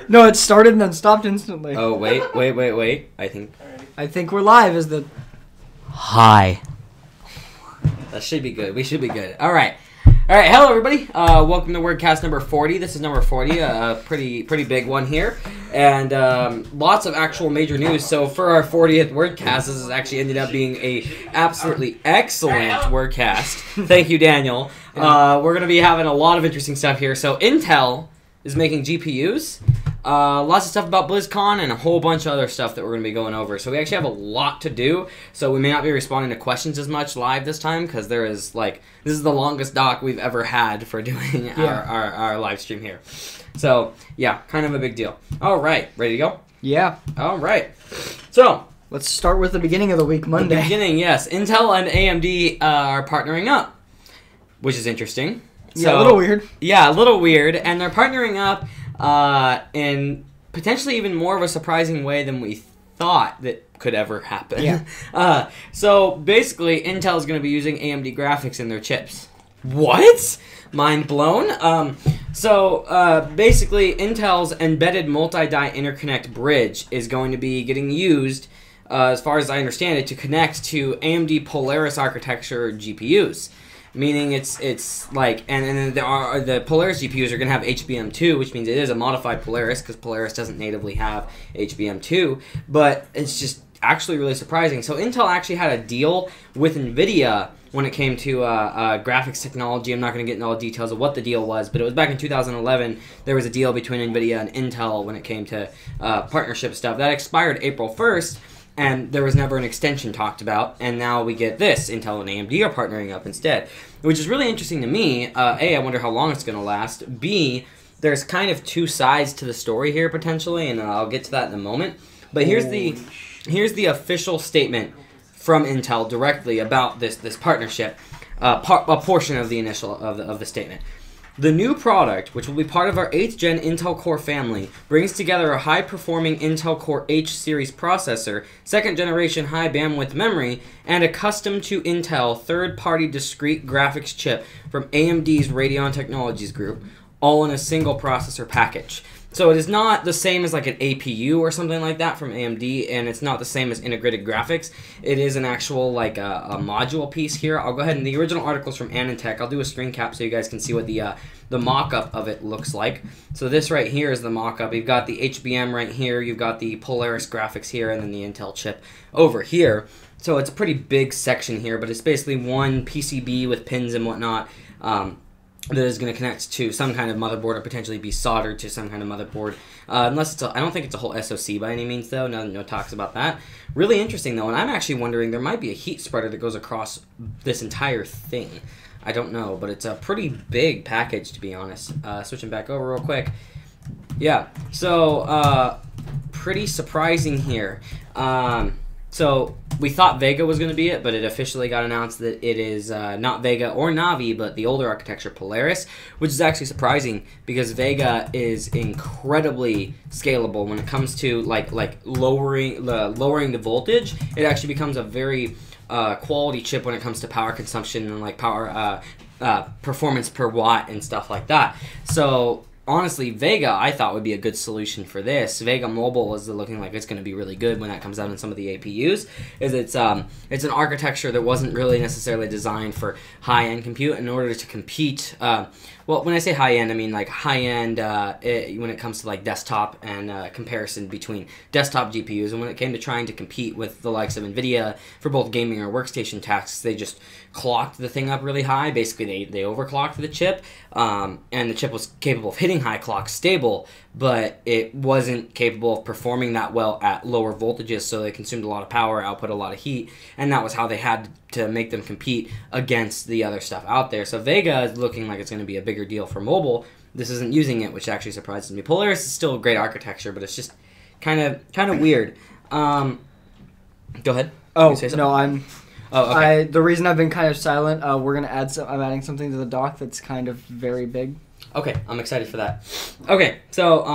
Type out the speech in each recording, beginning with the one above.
No, it started and then stopped instantly. Oh, wait. I think we're live is the... Hi. That should be good. We should be good. All right. Hello, everybody. Welcome to WordCast number 40. This is number 40, a pretty big one here. And lots of actual major news. So for our 40th WordCast, this has actually ended up being a absolutely excellent WordCast. Thank you, Daniel. We're going to be having a lot of interesting stuff here. So Intel is making GPUs. Lots of stuff about Blizzcon and a whole bunch of other stuff that we're going to be going over. So we actually have a lot to do. So we may not be responding to questions as much live this time because there is this is the longest doc we've ever had for doing our live stream here. So yeah, kind of a big deal. All right, ready to go? Yeah. All right. So let's start with the beginning of the week, Monday. The beginning, yes. Intel and AMD are partnering up, which is interesting. Yeah, a little weird. Yeah, a little weird. And they're partnering up in potentially even more of a surprising way than we thought that could ever happen. Yeah. So basically, Intel is going to be using AMD graphics in their chips. What? Mind blown. So basically, Intel's embedded multi-die interconnect bridge is going to be getting used, as far as I understand it, to connect to AMD Polaris architecture GPUs. Meaning it's like, and the Polaris GPUs are going to have HBM2, which means it is a modified Polaris, because Polaris doesn't natively have HBM2, but it's just actually really surprising. So Intel actually had a deal with NVIDIA when it came to graphics technology. I'm not going to get into all the details of what the deal was, but it was back in 2011. There was a deal between NVIDIA and Intel when it came to partnership stuff. That expired April 1st. And there was never an extension talked about, and now we get this. Intel and AMD are partnering up instead, which is really interesting to me. A, I wonder how long it's going to last. B, there's kind of two sides to the story here, potentially, and I'll get to that in a moment. But here's the official statement from Intel directly about this partnership, a portion of the initial of the statement. The new product, which will be part of our 8th gen Intel Core family, brings together a high-performing Intel Core H series processor, 2nd generation high-bandwidth memory, and a custom-to Intel third-party discrete graphics chip from AMD's Radeon Technologies Group, all in a single processor package. So it is not the same as like an APU or something like that from AMD, and it's not the same as integrated graphics. It is an actual like a module piece here. I'll go ahead and the original article's from AnandTech. I'll do a screen cap so you guys can see what the mock-up of it looks like. So this right here is the mock-up. You've got the HBM right here, you've got the Polaris graphics here, and then the Intel chip over here. So it's a pretty big section here, but it's basically one PCB with pins and whatnot. That is going to connect to some kind of motherboard or potentially be soldered to some kind of motherboard. Unless it's I don't think it's a whole SoC by any means, though. No talks about that. Really interesting, though, and I'm actually wondering there might be a heat spreader that goes across this entire thing. I don't know, but it's a pretty big package, to be honest. Switching back over real quick. Yeah, so pretty surprising here. So we thought Vega was going to be it, but it officially got announced that it is not Vega or Navi, but the older architecture Polaris, which is actually surprising because Vega is incredibly scalable when it comes to like lowering the voltage. It actually becomes a very quality chip when it comes to power consumption and like power performance per watt and stuff like that. So honestly, Vega, I thought, would be a good solution for this. Vega Mobile is looking like it's going to be really good when that comes out in some of the APUs. It's an architecture that wasn't really necessarily designed for high-end compute in order to compete. Well, when I say high-end, I mean like high-end when it comes to like desktop and comparison between desktop GPUs. And when it came to trying to compete with the likes of NVIDIA for both gaming or workstation tasks, they just clocked the thing up really high. Basically, they overclocked the chip, and the chip was capable of hitting high clocks stable, but it wasn't capable of performing that well at lower voltages, so they consumed a lot of power, output a lot of heat, and that was how they had to make them compete against the other stuff out there. So Vega is looking like it's going to be a bigger deal for mobile. This isn't using it, which actually surprises me. Polaris is still a great architecture, but it's just kind of weird. Go ahead. Oh, no, I'm... Oh, okay. The reason I've been kind of silent, we're gonna I'm adding something to the doc that's kind of very big. Okay, I'm excited for that. Okay, so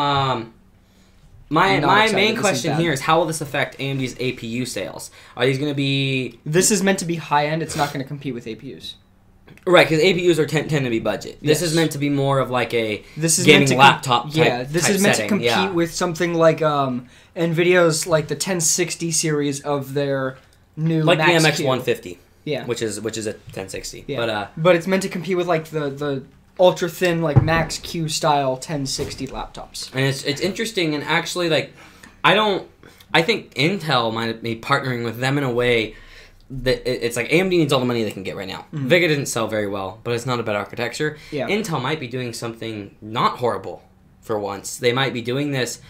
my main question here is how will this affect AMD's APU sales? Are these going to be... This is meant to be high end. It's not going to compete with APUs. Right, because APUs tend to be budget. This Yes. is meant to be more of like a This is gaming meant to laptop type Yeah, this type is meant setting. to compete Yeah. with something like NVIDIA's like the 1060 series of their new Like the Max MX Q. 150, Yeah. which is a 1060. Yeah. But But it's meant to compete with like the ultra thin like Max Q style 1060 laptops. and it's interesting, and actually like I think Intel might be partnering with them in a way that it's like AMD needs all the money they can get right now. Mhm. Vega didn't sell very well, but it's not a bad architecture. Yeah. Intel might be doing something not horrible for once. They might be doing this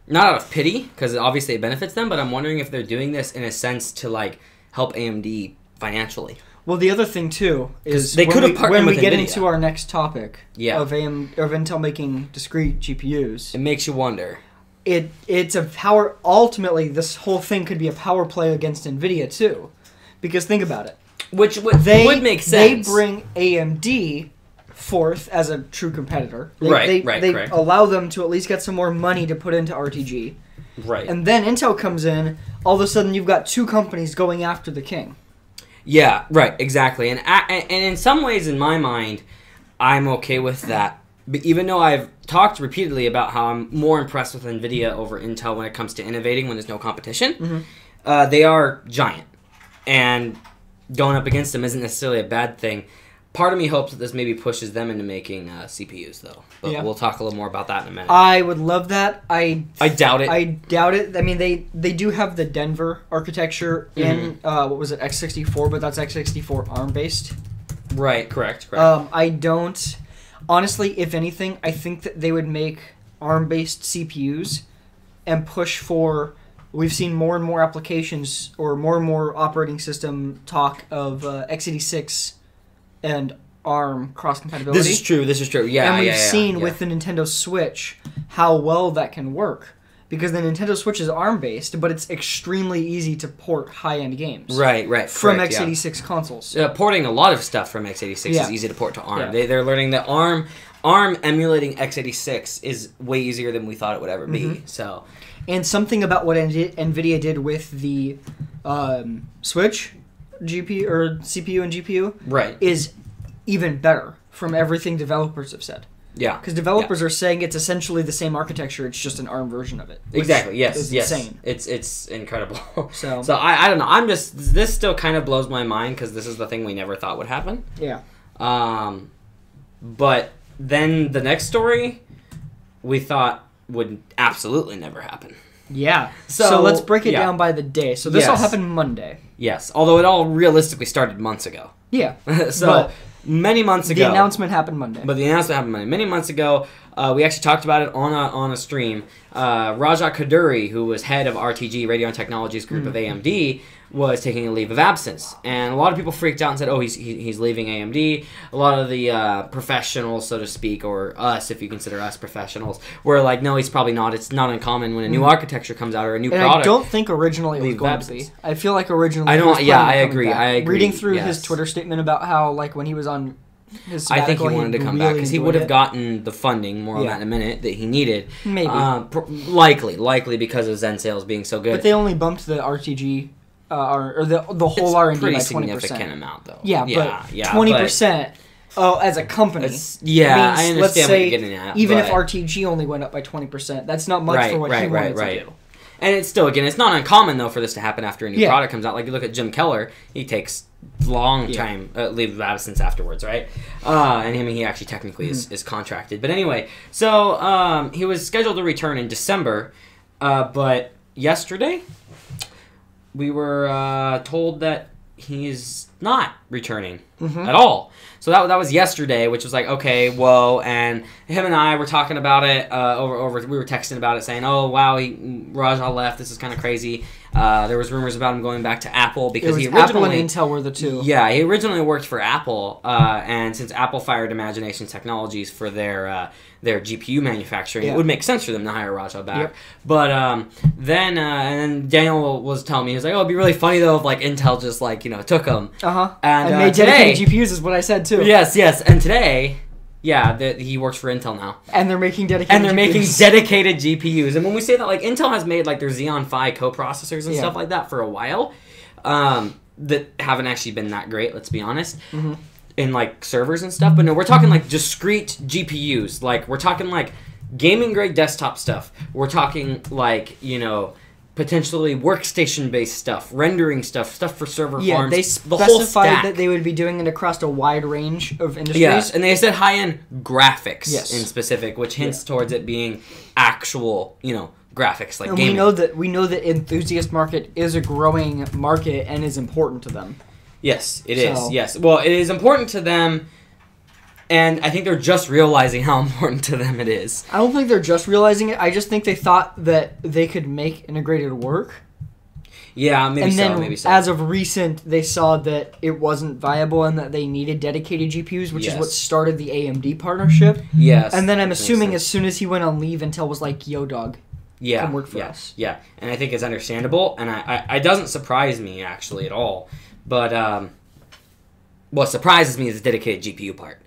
not out of pity, because obviously it benefits them, but I'm wondering if they're doing this in a sense to like help AMD financially. Well, the other thing too is they could have partnered when we with get NVIDIA. into our next topic Yeah. of Intel making discrete GPUs. It makes you wonder. It's a power. Ultimately, this whole thing could be a power play against NVIDIA too, because think about it. Which would make sense. They bring AMD forth as a true competitor. They correct. allow them to at least get some more money to put into RTG. Right. And then Intel comes in. All of a sudden, you've got two companies going after the king. Yeah, right, exactly. And in some ways, in my mind, I'm okay with that. But even though I've talked repeatedly about how I'm more impressed with NVIDIA over Intel when it comes to innovating when there's no competition, they are giant. And going up against them isn't necessarily a bad thing. Part of me hopes that this maybe pushes them into making CPUs, though. But Yeah. we'll talk a little more about that in a minute. I would love that. I doubt it. I doubt it. I mean, they do have the Denver architecture in what was it, x64, but that's x64 ARM based. Right, correct. I don't. Honestly, if anything, I think that they would make ARM based CPUs and push for. We've seen more and more applications or more operating system talk of x86 and ARM cross compatibility. This is true. Yeah, and we've seen with the Nintendo Switch how well that can work. Because the Nintendo Switch is ARM-based, but it's extremely easy to port high-end games. Right. From correct, x86 consoles. Porting a lot of stuff from x86 is easy to port to ARM. Yeah. They're learning that ARM emulating x86 is way easier than we thought it would ever be. So, and something about what NVIDIA did with the Switch GPU or CPU and GPU is even better from everything developers have said. Yeah. Because developers are saying it's essentially the same architecture, it's just an ARM version of it. Exactly, yes. Is insane. It's incredible. So I don't know. This still kind of blows my mind because this is the thing we never thought would happen. Yeah. But then the next story we thought would absolutely never happen. Yeah. So let's break it down by the day. So this all Yes. happened Monday. Yes, although it all realistically started months ago. Yeah. So many months ago. The announcement happened Monday. But the announcement happened many months ago. We actually talked about it on a stream. Raja Kaduri, who was head of RTG, Radio and Technologies Group of AMD, was taking a leave of absence. And a lot of people freaked out and said, oh, he's leaving AMD. A lot of the professionals, so to speak, or us, if you consider us professionals, were like, no, he's probably not. It's not uncommon when a new architecture comes out or a new product. I don't think originally it was going to be. I feel like originally I agree. I agree. Reading through his Twitter statement about how, like, when he was on his I think he sabbatical, wanted to come back because he would have gotten the funding, more on that in a minute, that he needed. Maybe. Likely because of Zen sales being so good. But they only bumped the RTG, or the whole R&D by 20%. Pretty significant amount, though. Yeah, but 20%. Oh, as a company. Yeah, I means, understand let's what say, you're getting at. Even if RTG only went up by 20%, that's not much for what he wanted to do. And it's still, again, it's not uncommon, though, for this to happen after a new product comes out. Like, you look at Jim Keller, he takes long time leave of absence afterwards, right? And he actually technically is contracted. But anyway, so he was scheduled to return in December, but yesterday we were told that he's not returning at all. So that was yesterday, which was like, okay, whoa. And him and I were talking about it we were texting about it, saying, oh, wow, Raja left. This is kind of crazy. There was rumors about him going back to Apple because he originally... Apple and Intel were the two. Yeah, he originally worked for Apple, and since Apple fired Imagination Technologies for their GPU manufacturing, it would make sense for them to hire Raja back. Yep. But then Daniel was telling me, he was like, oh, it'd be really funny, though, if like Intel just like, took him. And made dedicated GPUs is what I said, too. Yes. And today... Yeah, he works for Intel now. And they're making dedicated GPUs. And when we say that, like, Intel has made, like, their Xeon Phi coprocessors and stuff like that for a while that haven't actually been that great, let's be honest. in like servers and stuff, but no, we're talking like discrete GPUs. Like we're talking like gaming grade desktop stuff. We're talking like, you know, potentially workstation based stuff, rendering stuff for server farms. Yeah, they the whole specified stack. that they would be doing it across a wide range of industries. Yes, and they said high end graphics Yes. in specific, which hints towards it being actual, you know, graphics like And gaming. we know that enthusiast market is a growing market and is important to them. Yes, it is. Yes. Well, it is important to them, and I think they're just realizing how important to them it is. I don't think they're just realizing it. I just think they thought that they could make integrated work. Yeah, maybe and so, then, maybe so. as of recent, they saw that it wasn't viable and that they needed dedicated GPUs, which is what started the AMD partnership. Yes. And then I'm assuming as soon as he went on leave, Intel was like, yo, dog, come work for us. Yeah, and I think it's understandable, and I it doesn't surprise me, actually, at all. But what surprises me is the dedicated GPU part.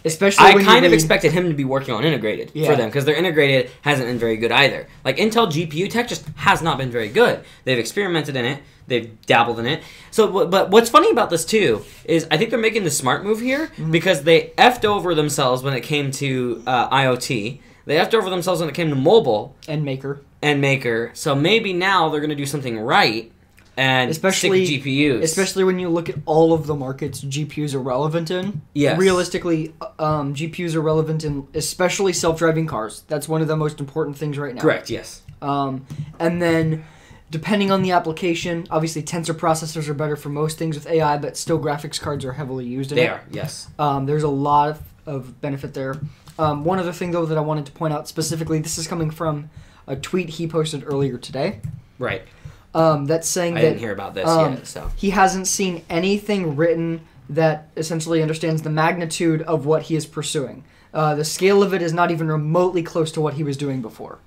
Especially I when kind of expected him to be working on integrated for them, because their integrated hasn't been very good either. Like, Intel GPU tech just has not been very good. They've experimented in it. They've dabbled in it. So, but what's funny about this, too, is I think they're making the smart move here, because they effed over themselves when it came to IoT. They effed over themselves when it came to mobile. And Maker. So maybe now they're going to do something right and stick with GPUs. Especially when you look at all of the markets GPUs are relevant in. Yes. Realistically, GPUs are relevant in especially self-driving cars. That's one of the most important things right now. Correct, yes. And then, depending on the application, obviously tensor processors are better for most things with AI, but still graphics cards are heavily used in it. They are, yes. There's a lot of benefit there. One other thing, though, that I wanted to point out specifically, this is coming from a tweet he posted earlier today. Right. That's saying I that didn't hear about this yet, so. He hasn't seen anything written that essentially understands the magnitude of what he is pursuing. The scale of it is not even remotely close to what he was doing before.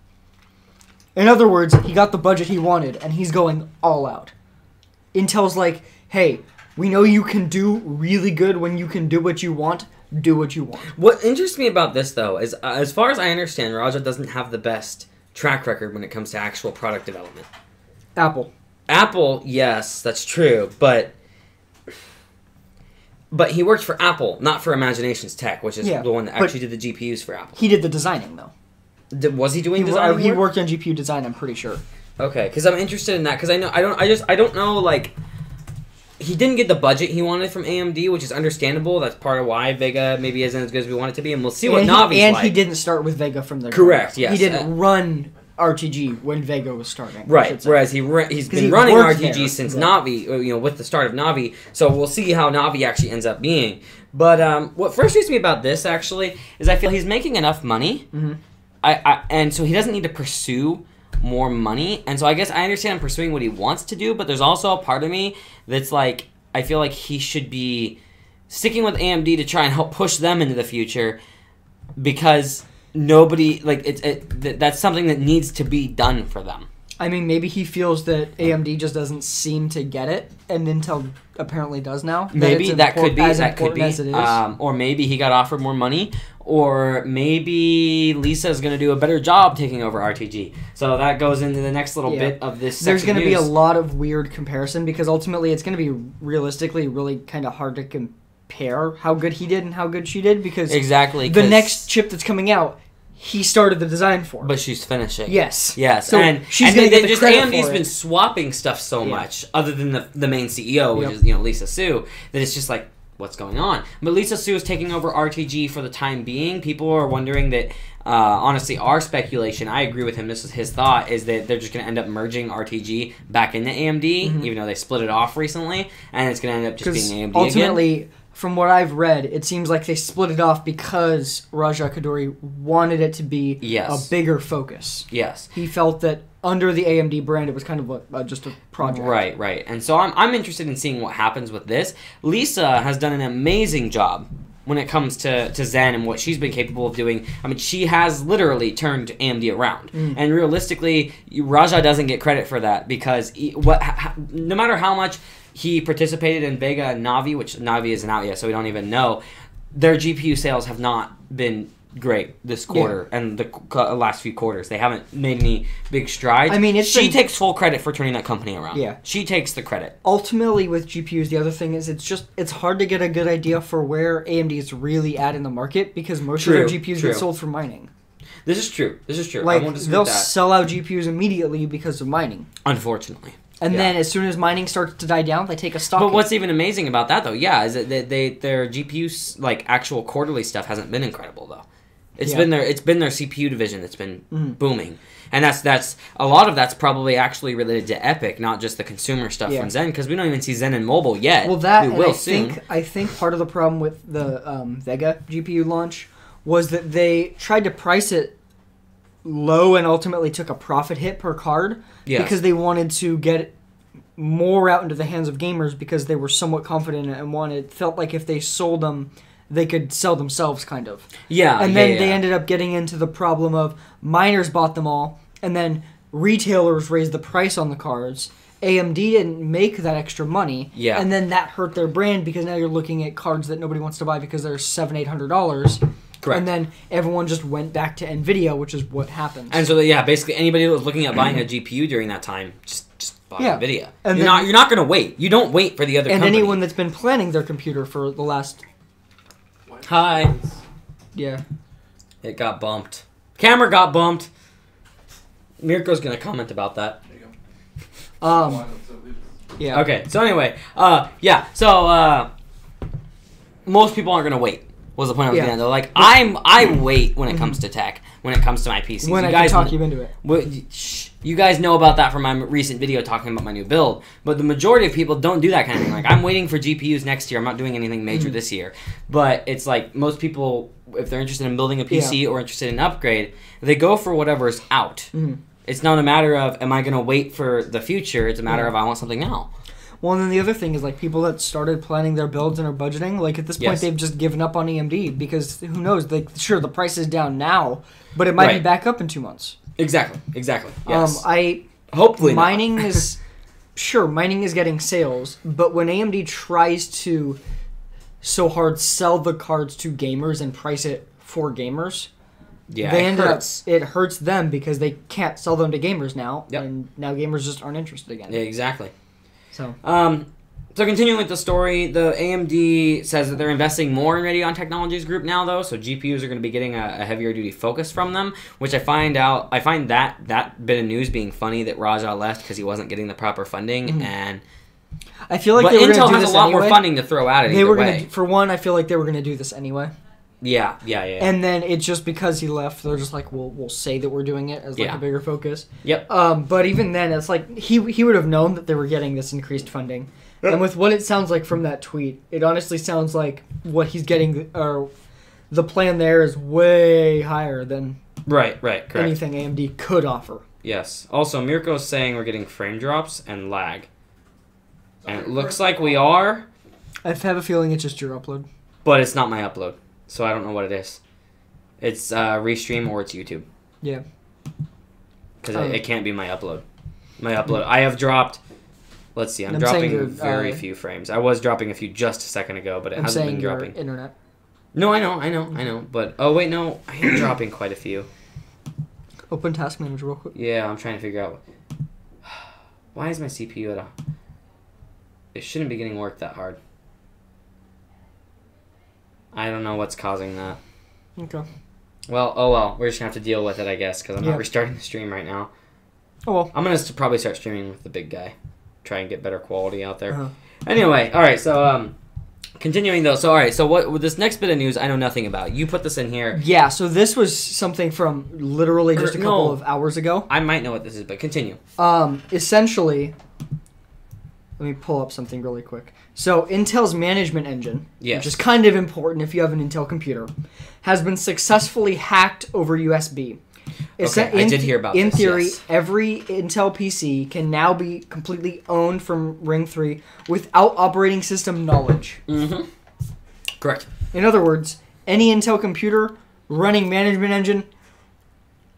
In other words, he got the budget he wanted, and he's going all out. Intel's like, hey, we know you can do really good when you can do what you want. Do what you want. What interests me about this, though, is as far as I understand, Raja doesn't have the best track record when it comes to actual product development. Apple, yes, that's true, but he worked for Apple, not for Imaginations Tech, which is the one that actually did the GPUs for Apple. He did the designing, though. Was he doing design? He worked on GPU design, I'm pretty sure. Okay, because I'm interested in that, because I don't know, like, he didn't get the budget he wanted from AMD, which is understandable. That's part of why Vega maybe isn't as good as we want it to be, and we'll see what Navi's like. And he didn't start with Vega from the correct. Yes, he didn't run RTG when Vega was starting. Right. Whereas he's been running RTG since Navi, you know, with the start of Navi. So we'll see how Navi actually ends up being. But what frustrates me about this actually is I feel he's making enough money, and so he doesn't need to pursue more money. And so I guess I understand him pursuing what he wants to do, but there's also a part of me that's like, I feel like he should be sticking with AMD to try and help push them into the future, because nobody, like, that's something that needs to be done for them. I mean, maybe he feels that AMD just doesn't seem to get it, and Intel apparently does now. Maybe that could be. As it is. Or maybe he got offered more money, or maybe Lisa's going to do a better job taking over RTG. So that goes into the next little bit of this. There's going to be a lot of weird comparison, because ultimately it's going to be realistically really kind of hard to compare how good he did and how good she did, because the next chip that's coming out, he started the design for. But she's finishing. Yes. So and she's going to get the credit AMD's for been it. swapping stuff so much, other than the main CEO, which is, you know, Lisa Su, that it's just like, what's going on? But Lisa Su is taking over RTG for the time being. People are wondering that, honestly, our speculation, I agree with him, this is his thought, is that they're just going to end up merging RTG back into AMD, even though they split it off recently, and it's going to end up just being AMD ultimately, again. From what I've read, it seems like they split it off because Raja Kaduri wanted it to be a bigger focus. Yes. He felt that under the AMD brand, it was kind of just a project. Right. And so I'm interested in seeing what happens with this. Lisa has done an amazing job when it comes to Zen and what she's been capable of doing. I mean, she has literally turned AMD around. And realistically, Raja doesn't get credit for that, because no matter how much he participated in Vega and Navi, which Navi isn't out yet, so we don't even know, their GPU sales have not been great this quarter and the last few quarters. They haven't made any big strides. I mean, she takes full credit for turning that company around. Yeah. She takes the credit. Ultimately, with GPUs, the other thing is it's hard to get a good idea for where AMD is really at in the market because most of their GPUs get sold for mining. This is true. Like, they'll sell out GPUs immediately because of mining. Unfortunately. And then as soon as mining starts to die down, they take a stock. But what's even amazing about that, though, is that their GPU, like, actual quarterly stuff hasn't been incredible, though. It's been their CPU division that's been booming. And that's a lot of that's probably actually related to Epic, not just the consumer stuff from Zen, because we don't even see Zen in mobile yet. Well, we will soon. I think part of the problem with the Vega GPU launch was that they tried to price it low and ultimately took a profit hit per card because they wanted to get more out into the hands of gamers because they were somewhat confident and felt like if they sold them, they could sell themselves, kind of. Yeah. And then they ended up getting into the problem of miners bought them all, and then retailers raised the price on the cards. AMD didn't make that extra money, and then that hurt their brand because now you're looking at cards that nobody wants to buy because they're $700-800. Correct. And then everyone just went back to NVIDIA, which is what happens. And so, basically anybody that was looking at buying a GPU during that time just bought NVIDIA. And you're not going to wait. You don't wait for the other company. And anyone that's been planning their computer for the last... Hi. Yeah. It got bumped. Camera got bumped. Mirko's going to comment about that. There you go. Yeah. Okay, so anyway, so most people aren't going to wait. Was the point I was getting at, though. Like, I wait when it comes to tech, when it comes to my PCs. When I can talk you into it. You guys know about that from my recent video talking about my new build, but the majority of people don't do that kind of thing. Like, I'm waiting for GPUs next year. I'm not doing anything major this year. But it's like, most people, if they're interested in building a PC or interested in an upgrade, they go for whatever's out. It's not a matter of, am I going to wait for the future? It's a matter of, I want something now. Well, and then the other thing is, like, people that started planning their builds and are budgeting, like, at this point, they've just given up on AMD because, who knows, like, sure, the price is down now, but it might be back up in 2 months. Exactly, yes. Hopefully mining is... Sure, mining is getting sales, but when AMD tries to so hard sell the cards to gamers and price it for gamers... it hurts them because they can't sell them to gamers now, and now gamers just aren't interested again. Yeah, exactly. So continuing with the story, the AMD says that they're investing more in Radeon Technologies Group now, though, so GPUs are going to be getting a heavier duty focus from them, which I find that bit of news being funny that Raja left because he wasn't getting the proper funding, and I feel like Intel has a lot more funding to throw at it. For one, I feel like they were going to do this anyway. Yeah. And then it's just because he left, they're just like, we'll say that we're doing it as like a bigger focus. Yep. But even then, it's like he would have known that they were getting this increased funding. Yep. And with what it sounds like from that tweet, it honestly sounds like what he's getting, or the plan there is way higher than correct. anything AMD could offer. Yes. Also, Mirko's saying we're getting frame drops and lag. And it looks like we are. I have a feeling it's just your upload. But it's not my upload. So I don't know what it is. It's Restream or it's YouTube. Yeah. Because it can't be my upload. I have dropped... Let's see, I'm dropping very few frames. I was dropping a few just a second ago, but it hasn't been dropping. Your internet. No, I know. But, oh wait, no. I am dropping quite a few. Open Task Manager real quick. Yeah, I'm trying to figure out... Why is my CPU at a... It shouldn't be getting work that hard. I don't know what's causing that. Okay. Well, we're just going to have to deal with it, I guess, because I'm not restarting the stream right now. Oh, well. I'm going to probably start streaming with the big guy. Try and get better quality out there. Anyway, alright, so, continuing though. So, alright, so what with this next bit of news I know nothing about. You put this in here. Yeah, so this was something from literally just a couple of hours ago. I might know what this is, but continue. Essentially, let me pull up something really quick. So, Intel's management engine, which is kind of important if you have an Intel computer, has been successfully hacked over USB. I did hear about this. In theory, every Intel PC can now be completely owned from Ring 3 without operating system knowledge. Correct. In other words, any Intel computer running management engine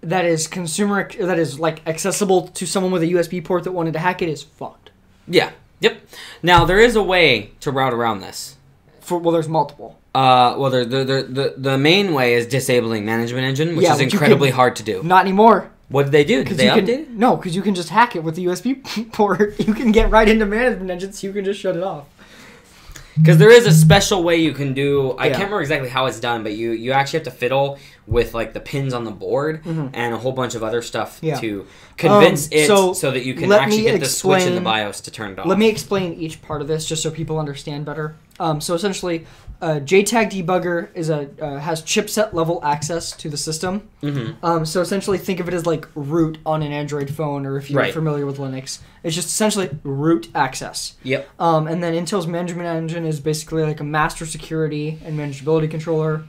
that is like accessible to someone with a USB port that wanted to hack it is fucked. Yeah. Yep. Now there is a way to route around this. Well, there's multiple. Well, the main way is disabling management engine, which is incredibly hard to do. Not anymore. What did they do? Did they update it? No, because you can just hack it with the USB port. You can get right into management engine, so you can just shut it off. Because there is a special way you can do. I can't remember exactly how it's done, but you actually have to fiddle with like the pins on the board and a whole bunch of other stuff to convince it so that you can actually get the switch in the BIOS to turn it off. Let me explain each part of this just so people understand better. So essentially, JTAG debugger has chipset level access to the system. So essentially, think of it as like root on an Android phone, or if you're familiar with Linux, it's just essentially root access. Yep. And then Intel's management engine is basically like a master security and manageability controller.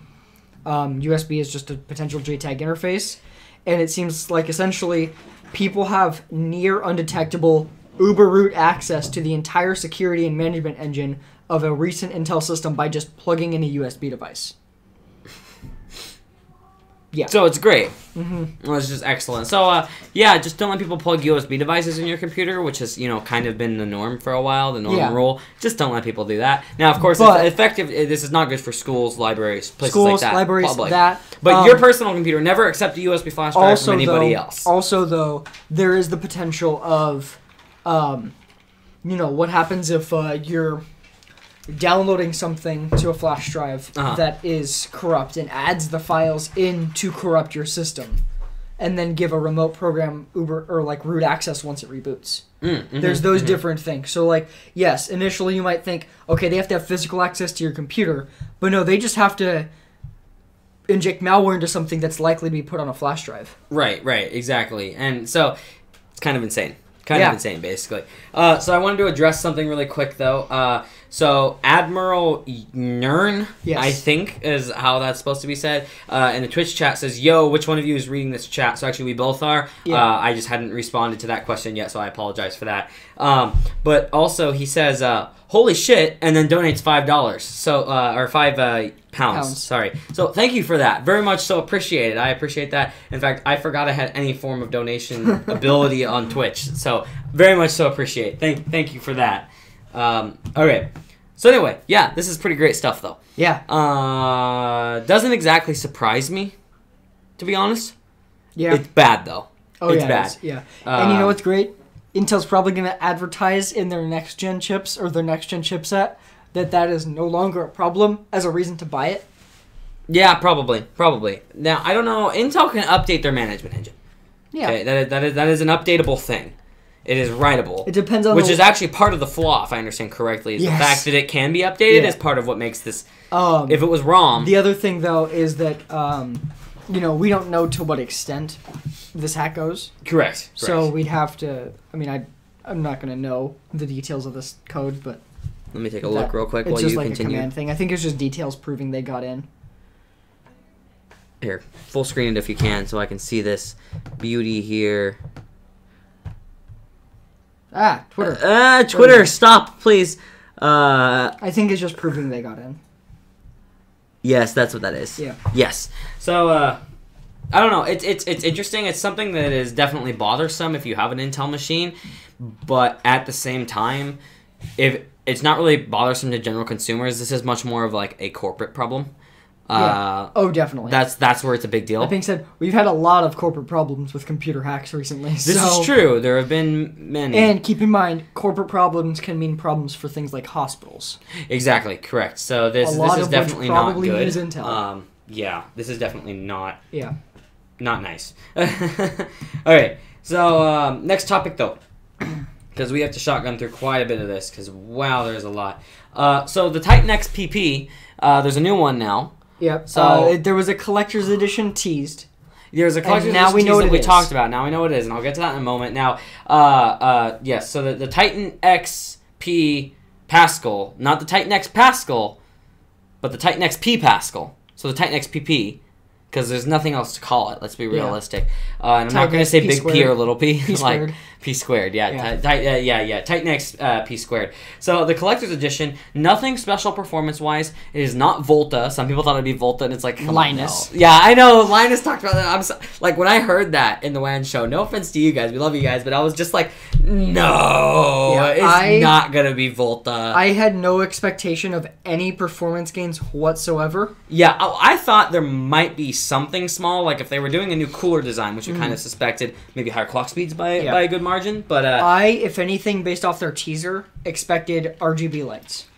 USB is just a potential JTAG interface, and it seems like essentially people have near undetectable uber root access to the entire security and management engine of a recent Intel system by just plugging in a USB device. Yeah. So it's great. Well, it's just excellent. So, just don't let people plug USB devices in your computer, which has, kind of been the norm for a while, the norm rule. Just don't let people do that. Now, of course, it's effective. This is not good for schools, libraries, places like that. Libraries, public. that. But your personal computer, never accept a USB flash drive from anybody else. Also, though, there is the potential of, what happens if you're downloading something to a flash drive that is corrupt and adds the files in to corrupt your system, and then give a remote program root access once it reboots. There's those different things. So yes, initially you might think, okay, they have to have physical access to your computer, but no, they just have to inject malware into something that's likely to be put on a flash drive. Right, exactly. And so it's kind of insane. Kind of insane, basically. So I wanted to address something really quick, though. So Admiral Nern, I think, is how that's supposed to be said, in the Twitch chat says, yo, which one of you is reading this chat? So actually, we both are. I just hadn't responded to that question yet, so I apologize for that. But also, he says, holy shit, and then donates $5. So, or 5 pounds. Sorry. So thank you for that. Very much so appreciated. I appreciate that. In fact, I forgot I had any form of donation ability on Twitch. So very much so appreciate. Thank you for that. Okay. So anyway, this is pretty great stuff though. Yeah. Doesn't exactly surprise me, to be honest. Yeah. It's bad though. Oh, it's bad. And you know what's great? Intel's probably going to advertise in their next gen chips or their next gen chipset that is no longer a problem as a reason to buy it. Yeah, probably. Now, I don't know. Intel can update their management engine. Yeah. Okay, that is an updatable thing. It is writable. It depends on which is actually part of the flaw, if I understand correctly. Is the fact that it can be updated is part of what makes this. If it was ROM. The other thing, though, is that we don't know to what extent this hack goes. Correct. So we'd have to. I'm not going to know the details of this code, but. Let me take a look real quick while you continue. It's just like a command thing. I think it's just details proving they got in. Here, full screen it if you can, so I can see this beauty here. Twitter. Twitter, stop, please. I think it's just proving they got in. Yes, that's what that is. Yeah. Yes. So, I don't know. It's interesting. It's something that is definitely bothersome if you have an Intel machine, but at the same time, if it's not really bothersome to general consumers, this is much more of like a corporate problem. Definitely. That's where it's a big deal. That being said, we've had a lot of corporate problems with computer hacks recently. This is true. There have been many. And keep in mind, corporate problems can mean problems for things like hospitals. Exactly, correct. So this is definitely not good. Use Intel. This is definitely not not nice. All right. So next topic though, because we have to shotgun through quite a bit of this. Because wow, there's a lot. So the Titan X PP, there's a new one now. Yep. So there was a collector's edition teased. There's a collector's edition teased that we talked about. Now we know what it is, and I'll get to that in a moment. Now, yes. So the Titan XP Pascal, not the Titan X Pascal, but the Titan XP Pascal. So the Titan XPP because there's nothing else to call it. Let's be realistic. And I'm not Titan going to X say P big squared. P or little p. P like squared. P squared, yeah. Yeah. Titan X P squared. So the collector's edition, nothing special performance-wise. It is not Volta. Some people thought it'd be Volta, and it's like, come on, Linus. no. Yeah, I know. Linus talked about that. I'm so, like, when I heard that in the WAN show, no offense to you guys. We love you guys. But I was just like, no. Yeah, it's not going to be Volta. I had no expectation of any performance gains whatsoever. Yeah, I thought there might be something small, like if they were doing a new cooler design, which we kind of suspected, maybe higher clock speeds by a good margin. But I, if anything, based off their teaser, expected RGB lights.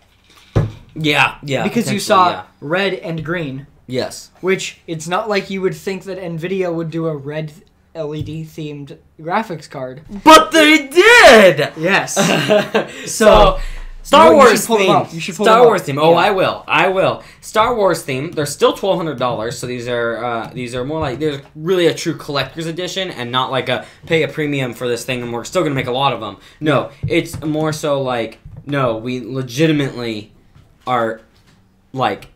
yeah, Because you saw red and green, yes, which it's not like you would think that NVIDIA would do a red LED-themed graphics card. but they did. Yes. So Star you Wars should pull them theme. up. You should pull Star them up. Wars theme. Oh, Yeah. I will. Star Wars theme. They're still $1,200. So these are more like there's really a true collector's edition and not like a pay a premium for this thing and we're still gonna make a lot of them. No, it's more so like no, we legitimately are like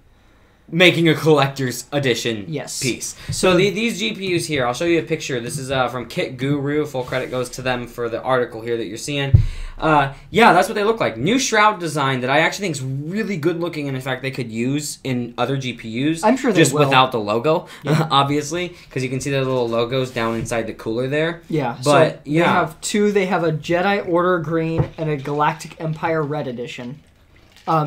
making a collector's edition piece. So these GPUs here, I'll show you a picture. This is from Kit Guru. Full credit goes to them for the article here that you're seeing. Yeah, that's what they look like. New shroud design that I actually think is really good looking, and in fact they could use in other GPUs. I'm sure they just will. without the logo, obviously, because you can see the little logos down inside the cooler there. Yeah, but so yeah, they have two. They have a Jedi Order green and a Galactic Empire red edition.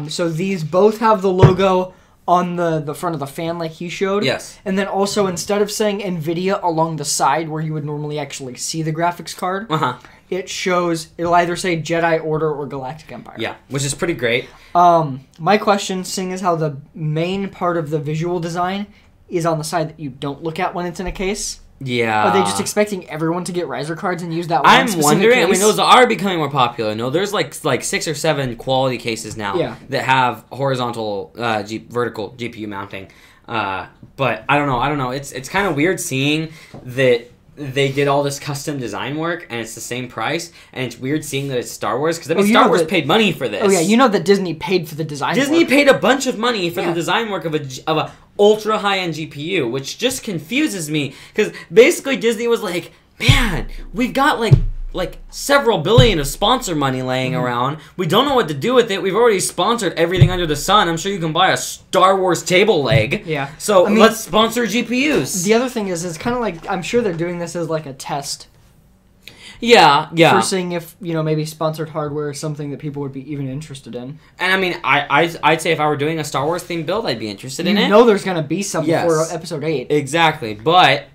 So these both have the logo on the front of the fan like he showed. Yes. And then also, instead of saying NVIDIA along the side where you would normally actually see the graphics card, it'll either say Jedi Order or Galactic Empire. Yeah, which is pretty great. My question, seeing as how the main part of the visual design is on the side that you don't look at when it's in a case. Yeah. Are they just expecting everyone to get riser cards and use that one I'm specific wondering. case? I mean, those are becoming more popular. No, there's like 6 or 7 quality cases now that have horizontal, vertical GPU mounting. But I don't know. It's kind of weird seeing that they did all this custom design work and it's the same price, and it's weird seeing that it's Star Wars because I mean Star Wars paid money for this. Oh yeah, you know that Disney paid for the design. Disney paid a bunch of money for the design work of a ultra high end GPU, which just confuses me because basically Disney was like, man, we've got like several billion of sponsor money laying around. We don't know what to do with it. We've already sponsored everything under the sun. I'm sure you can buy a Star Wars table leg. Yeah. So let's sponsor GPUs. The other thing is, it's kind of like, I'm sure they're doing this as like a test. Yeah. For seeing if, maybe sponsored hardware is something that people would be even interested in. And I mean, I'd say if I were doing a Star Wars themed build, I'd be interested in it. You know there's going to be some before Episode 8. Exactly. But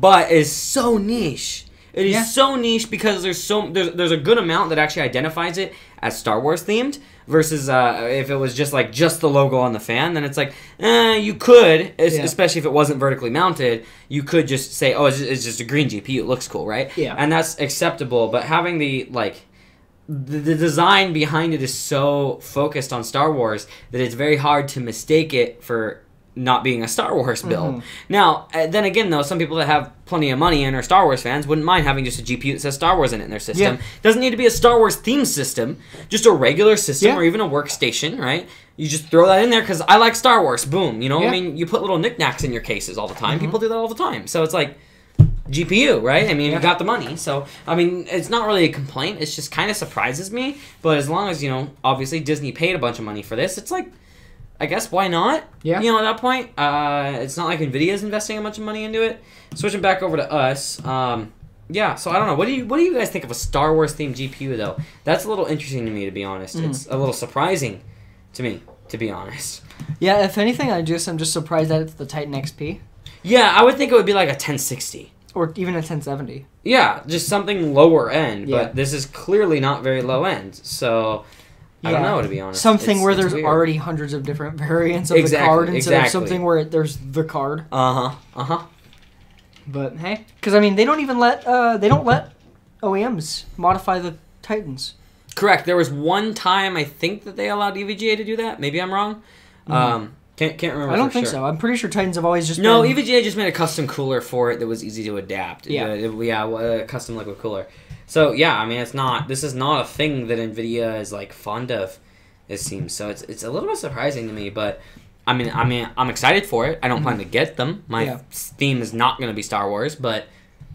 it's so niche. It is so niche because there's a good amount that actually identifies it as Star Wars themed versus if it was just the logo on the fan, then it's like you could, especially if it wasn't vertically mounted, you could just say, oh, it's just a green GPU, it looks cool, right? Yeah. And that's acceptable, but having the design behind it is so focused on Star Wars that it's very hard to mistake it for not being a Star Wars build. Now, then again, though, some people that have plenty of money and are Star Wars fans wouldn't mind having just a GPU that says Star Wars in it in their system. Doesn't need to be a Star Wars themed system, just a regular system or even a workstation, right? You just throw that in there because I like Star Wars. Boom. I mean, you put little knickknacks in your cases all the time. People do that all the time. So it's like GPU, right? I mean, you got the money. So, I mean, it's not really a complaint. It just kind of surprises me. But as long as, obviously Disney paid a bunch of money for this, it's like, I guess why not? Yeah. At that point, it's not like Nvidia's investing a bunch of money into it. Switching back over to us, yeah. So I don't know. What do you guys think of a Star Wars themed GPU though? That's a little interesting to me, to be honest. It's a little surprising to me, to be honest. Yeah. If anything, I'm just surprised that it's the Titan XP. Yeah, I would think it would be like a 1060 or even a 1070. Yeah, just something lower end. But this is clearly not very low end. So. I don't know, to be honest. Something where there's already hundreds of different variants of the card instead of something where there's the card. But hey, because I mean, they don't even let OEMs modify the Titans. Correct. There was one time I think that they allowed EVGA to do that. Maybe I'm wrong. Can't remember. I don't think so. I'm pretty sure Titans have always just been... EVGA EVGA just made a custom cooler for it that was easy to adapt. Yeah, a custom liquid cooler. So yeah, I mean, this is not a thing that NVIDIA is like fond of, it seems. So it's a little bit surprising to me, but I'm excited for it. I don't plan to get them. My theme is not going to be Star Wars, but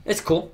it's cool.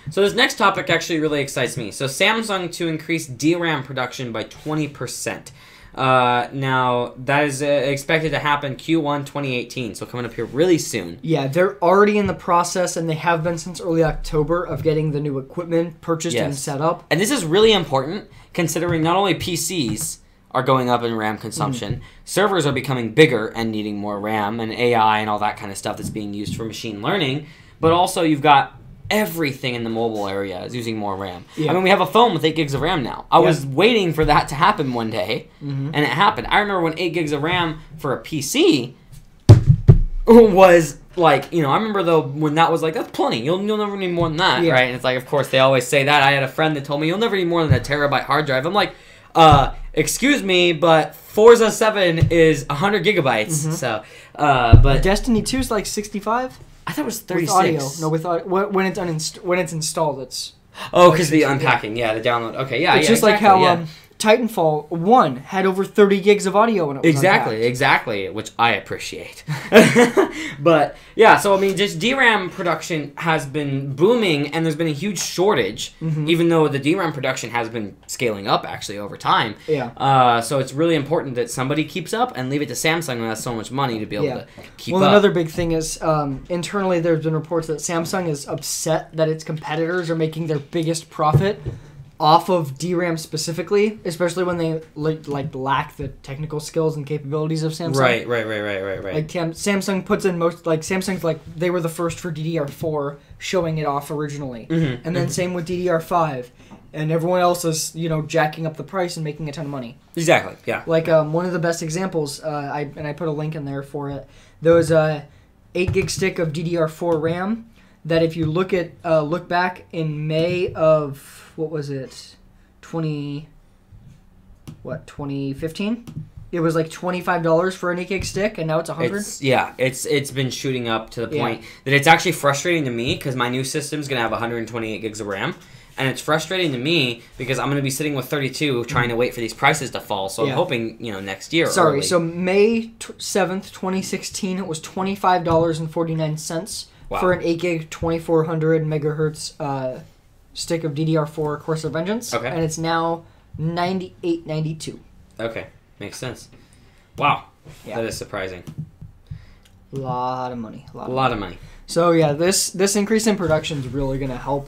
So this next topic actually really excites me. So Samsung to increase DRAM production by 20%. Now, that is expected to happen Q1 2018, so coming up here really soon. Yeah, they're already in the process, and they have been since early October, of getting the new equipment purchased and set up. And this is really important, considering not only PCs are going up in RAM consumption, servers are becoming bigger and needing more RAM, and AI and all that kind of stuff that's being used for machine learning, but also you've got everything in the mobile area is using more RAM. Yeah. I mean, we have a phone with 8 gigs of RAM now. I was waiting for that to happen one day, and it happened. I remember when 8 gigs of RAM for a PC was like, you know, I remember though when that was like, that's plenty. You'll never need more than that, right? And it's like, of course, they always say that. I had a friend that told me, you'll never need more than a terabyte hard drive. I'm like, excuse me, but Forza 7 is 100 gigabytes. So, but Destiny 2 is like 65? I thought it was 36. With audio. No, with audio. When it's installed, it's... Oh, because the unpacking. Yeah, the download. Okay, yeah, it's just exactly, like how Titanfall 1 had over 30 gigs of audio when it was Exactly, which I appreciate. But, yeah, so, I mean, just DRAM production has been booming, and there's been a huge shortage, even though the DRAM production has been scaling up, actually, over time. Yeah. So it's really important that somebody keeps up and leave it to Samsung, who has so much money to be able to keep up. Well, another big thing is, internally, there's been reports that Samsung is upset that its competitors are making their biggest profit off of DRAM specifically, especially when they lack the technical skills and capabilities of Samsung. Right. Like Samsung puts in Samsung's like they were the first for DDR4 showing it off originally, and then same with DDR5, and everyone else is jacking up the price and making a ton of money. Exactly. Yeah. Like one of the best examples, I put a link in there for it. There was a 8 gig stick of DDR4 RAM that if you look back in May of what was it, 2015? It was like $25 for an 8 gig stick, and now it's $100. It's been shooting up to the point that it's actually frustrating to me because my new system's gonna have 128 gigs of RAM, and it's frustrating to me because I'm gonna be sitting with 32 trying to wait for these prices to fall. So I'm hoping next year. Sorry, so May 7th, 2016, it was $25.49 for an 8 gig 2400 megahertz stick of DDR4 Course of Vengeance, and it's now $98.92. Okay, makes sense. Wow, that is surprising. A lot of money. A lot of money. So yeah, this increase in production is really going to help.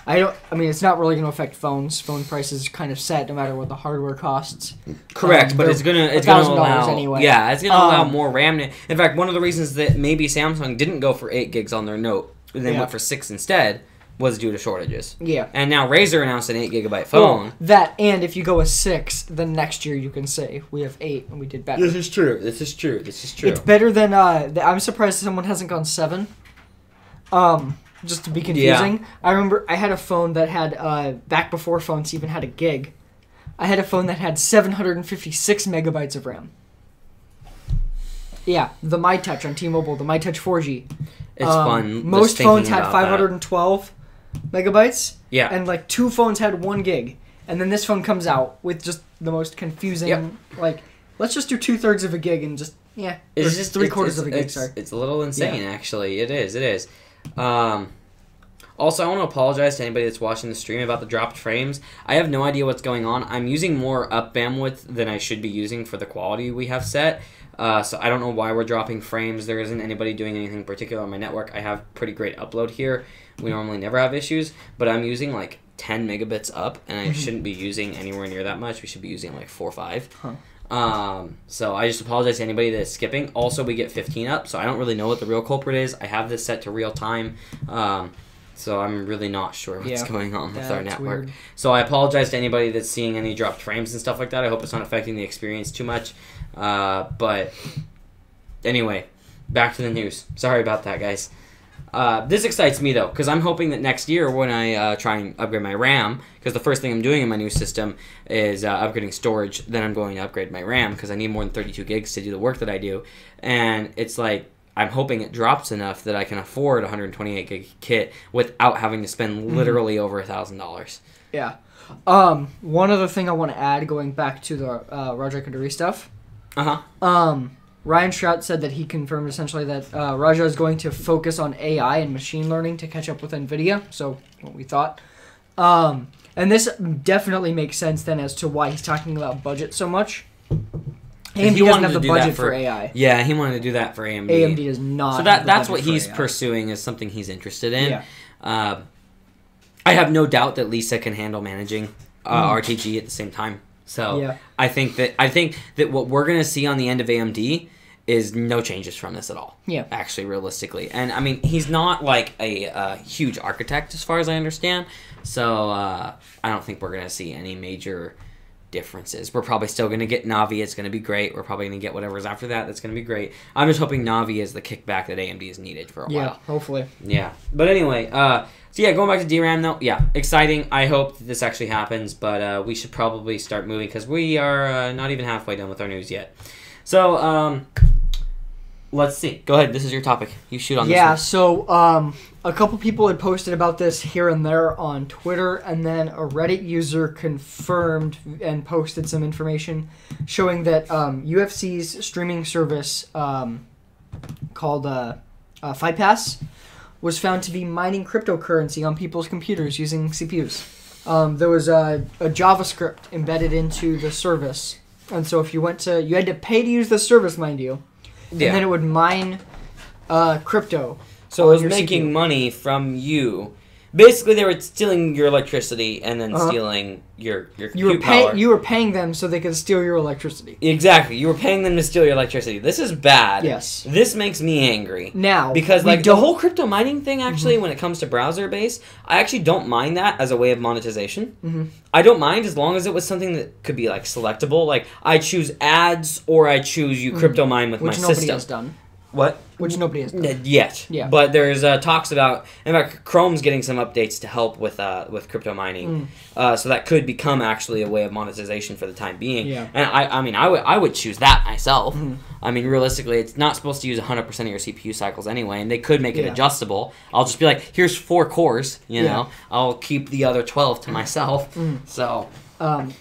It's not really going to affect phones. Phone prices kind of set no matter what the hardware costs. Correct, but it's gonna allow anyway. Yeah, it's gonna allow more RAM. In fact, one of the reasons that maybe Samsung didn't go for 8 gigs on their Note, and they went for 6 instead, was due to shortages. Yeah. And now Razer announced an 8 gigabyte phone. Well, that, and if you go with 6, then next year you can say, we have 8 and we did better. This is true. It's better than, I'm surprised someone hasn't gone 7. Just to be confusing. Yeah. I remember I had a phone that had, back before phones even had a gig, I had a phone that had 756 megabytes of RAM. Yeah, the MyTouch on T-Mobile, the MyTouch 4G. It's fun. Most phones had 512 megabytes. Yeah. And like 2 phones had 1 gig. And then this phone comes out with just the most confusing, let's just do 2/3 of a gig and just, it's just 3/4 of a gig, sorry. It's a little insane, actually. It is. Also, I want to apologize to anybody that's watching the stream about the dropped frames. I have no idea what's going on. I'm using more up bandwidth than I should be using for the quality we have set. So I don't know why we're dropping frames. There isn't anybody doing anything particular on my network. I have pretty great upload here. We normally never have issues, but I'm using like 10 megabits up, and I shouldn't be using anywhere near that much. We should be using like 4 or 5. So I just apologize to anybody that's skipping. Also, we get 15 up, so I don't really know what the real culprit is. I have this set to real time. So I'm really not sure what's going on with our network. Weird. So I apologize to anybody that's seeing any dropped frames and stuff like that. I hope it's not affecting the experience too much. But anyway, back to the news. Sorry about that, guys. This excites me, though, because I'm hoping that next year when I try and upgrade my RAM, because the first thing I'm doing in my new system is upgrading storage, then I'm going to upgrade my RAM because I need more than 32 gigs to do the work that I do. And it's like, I'm hoping it drops enough that I can afford a 128 gig kit without having to spend literally over $1,000. Yeah. One other thing I want to add, going back to the Roger Kaduri stuff, Ryan Shrout said that he confirmed essentially that Raja is going to focus on AI and machine learning to catch up with NVIDIA. So, what we thought. And this definitely makes sense then as to why he's talking about budget so much. AMD doesn't have the budget for AI. Yeah, he wanted to do that for AMD. AMD does not. So that's what he's pursuing, is something he's interested in. Yeah. I have no doubt that Lisa can handle managing RTG at the same time. So yeah. I think that what we're gonna see on the end of AMD is no changes from this at all. Yeah. Actually, realistically, and I mean, he's not like a huge architect as far as I understand. So I don't think we're gonna see any major differences. We're probably still going to get Navi. It's going to be great. We're probably going to get whatever's after that. That's going to be great. I'm just hoping Navi is the kickback that AMD is needed for a while. Yeah, hopefully. Yeah. But anyway, so yeah, going back to DRAM though, yeah, exciting. I hope that this actually happens, but we should probably start moving because we are not even halfway done with our news yet. So, let's see. Go ahead. This is your topic. You shoot on this one. Yeah, so a couple people had posted about this here and there on Twitter, and then a Reddit user confirmed and posted some information showing that UFC's streaming service called Fight Pass was found to be mining cryptocurrency on people's computers using CPUs. There was a JavaScript embedded into the service, and so if you you had to pay to use the service, mind you. Yeah. And then it would mine crypto. So it was making CPU. Money from you. Basically, they were stealing your electricity and then stealing your compute power. You were paying them so they could steal your electricity. Exactly. You were paying them to steal your electricity. This is bad. Yes. This makes me angry. Now, because like the whole crypto mining thing, actually, when it comes to browser based, I actually don't mind that as a way of monetization. I don't mind as long as it was something that could be like selectable. Like I choose ads or I choose you crypto mine with my system. Which nobody has done. What? Which nobody has done. Yet. Yeah. But there's talks about, in fact, Chrome's getting some updates to help with crypto mining. So that could become actually a way of monetization for the time being. Yeah. And I would choose that myself. I mean, realistically, it's not supposed to use 100% of your CPU cycles anyway, and they could make it adjustable. I'll just be like, here's 4 cores, you know. I'll keep the other 12 to myself. So...